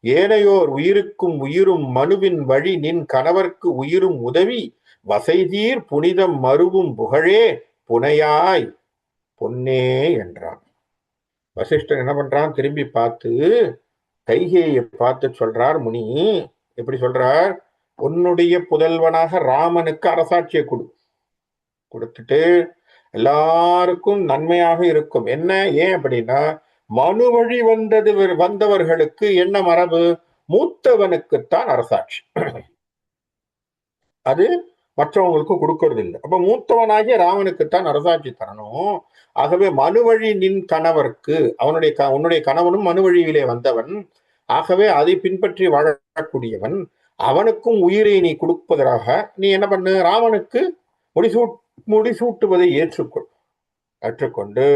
A: ஏனையோர் உயிருக்கும் உயிரும் மனுவின் வழி நின் கணவர்க்கு உயிரும் உதவி வசைதீர் புனிதம் மருவும் புகழே புனையாய் பொன்னே என்றான். வசிஷ்டர் என்ன பண்றான், திரும்பி பார்த்து கைகேயை பார்த்து சொல்றார், முனி எப்படி சொல்றார், உன்னுடைய புதல்வனாக ராமனுக்கு அரசாட்சியை கொடுத்துட்டு எல்லாருக்கும் நன்மையாக இருக்கும். என்ன, ஏன் அப்படின்னா மனு வழி வந்தவர்களுக்கு என்ன மரபு, மூத்தவனுக்குத்தான் அரசாட்சி, அது மற்றவங்களுக்கு கொடுக்கறது இல்லை. அப்ப மூத்தவனாகிய ராமனுக்குத்தான் அரசாட்சி தரணும். ஆகவே மனு வழி நின் கணவர்க்கு, உன்னுடைய கணவனும் மனு வழியிலே வந்தவன், ஆகவே அதை பின்பற்றி வாழக்கூடியவன், அவனுக்கும் உயிரை நீ கொடுப்பதாக நீ என்ன பண்ணு, ராமனுக்கு முடிசூட்டுவதை ஏற்றுக்கொண்டு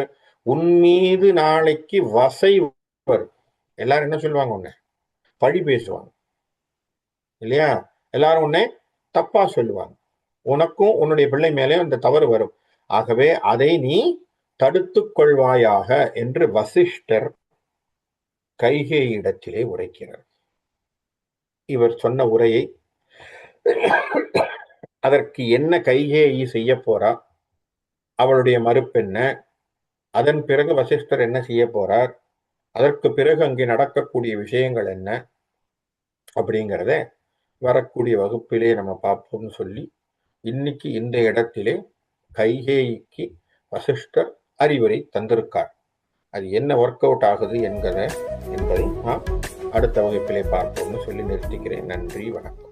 A: உன் மீது நாளைக்கு வசை வரும். எல்லாரும் என்ன சொல்லுவாங்க, உன்னை பழி பேசுவாங்க இல்லையா, எல்லாரும் உன்னை தப்பா சொல்லுவாங்க, உனக்கும் உன்னுடைய பிள்ளை மேலே அந்த தவறு வரும். ஆகவே அதை நீ தடுத்து கொள்வாயாக என்று வசிஷ்டர் கைகேயிடத்திலே உரைக்கிறார். இவர் சொன்ன உரையை அதற்கு என்ன கைகேயி செய்ய போறா, அவளுடைய மறுப்பென்ன, அதன் பிறகு வசிஷ்டர் என்ன செய்ய போறார், அதற்கு பிறகு அங்கே நடக்கக்கூடிய விஷயங்கள் என்ன அப்படிங்கிறத வரக்கூடிய வகுப்பிலே நம்ம பார்ப்போம்னு சொல்லி இன்னைக்கு இந்த இடத்திலே கைகேயிக்கு வசிஷ்டர் அறிவுரை தந்திருக்கார். அது என்ன ஒர்க் அவுட் ஆகுது என்பதை நாம் அடுத்த வகுப்பிலே பார்ப்போம்னு சொல்லி நிறுத்திக்கிறேன். நன்றி, வணக்கம்.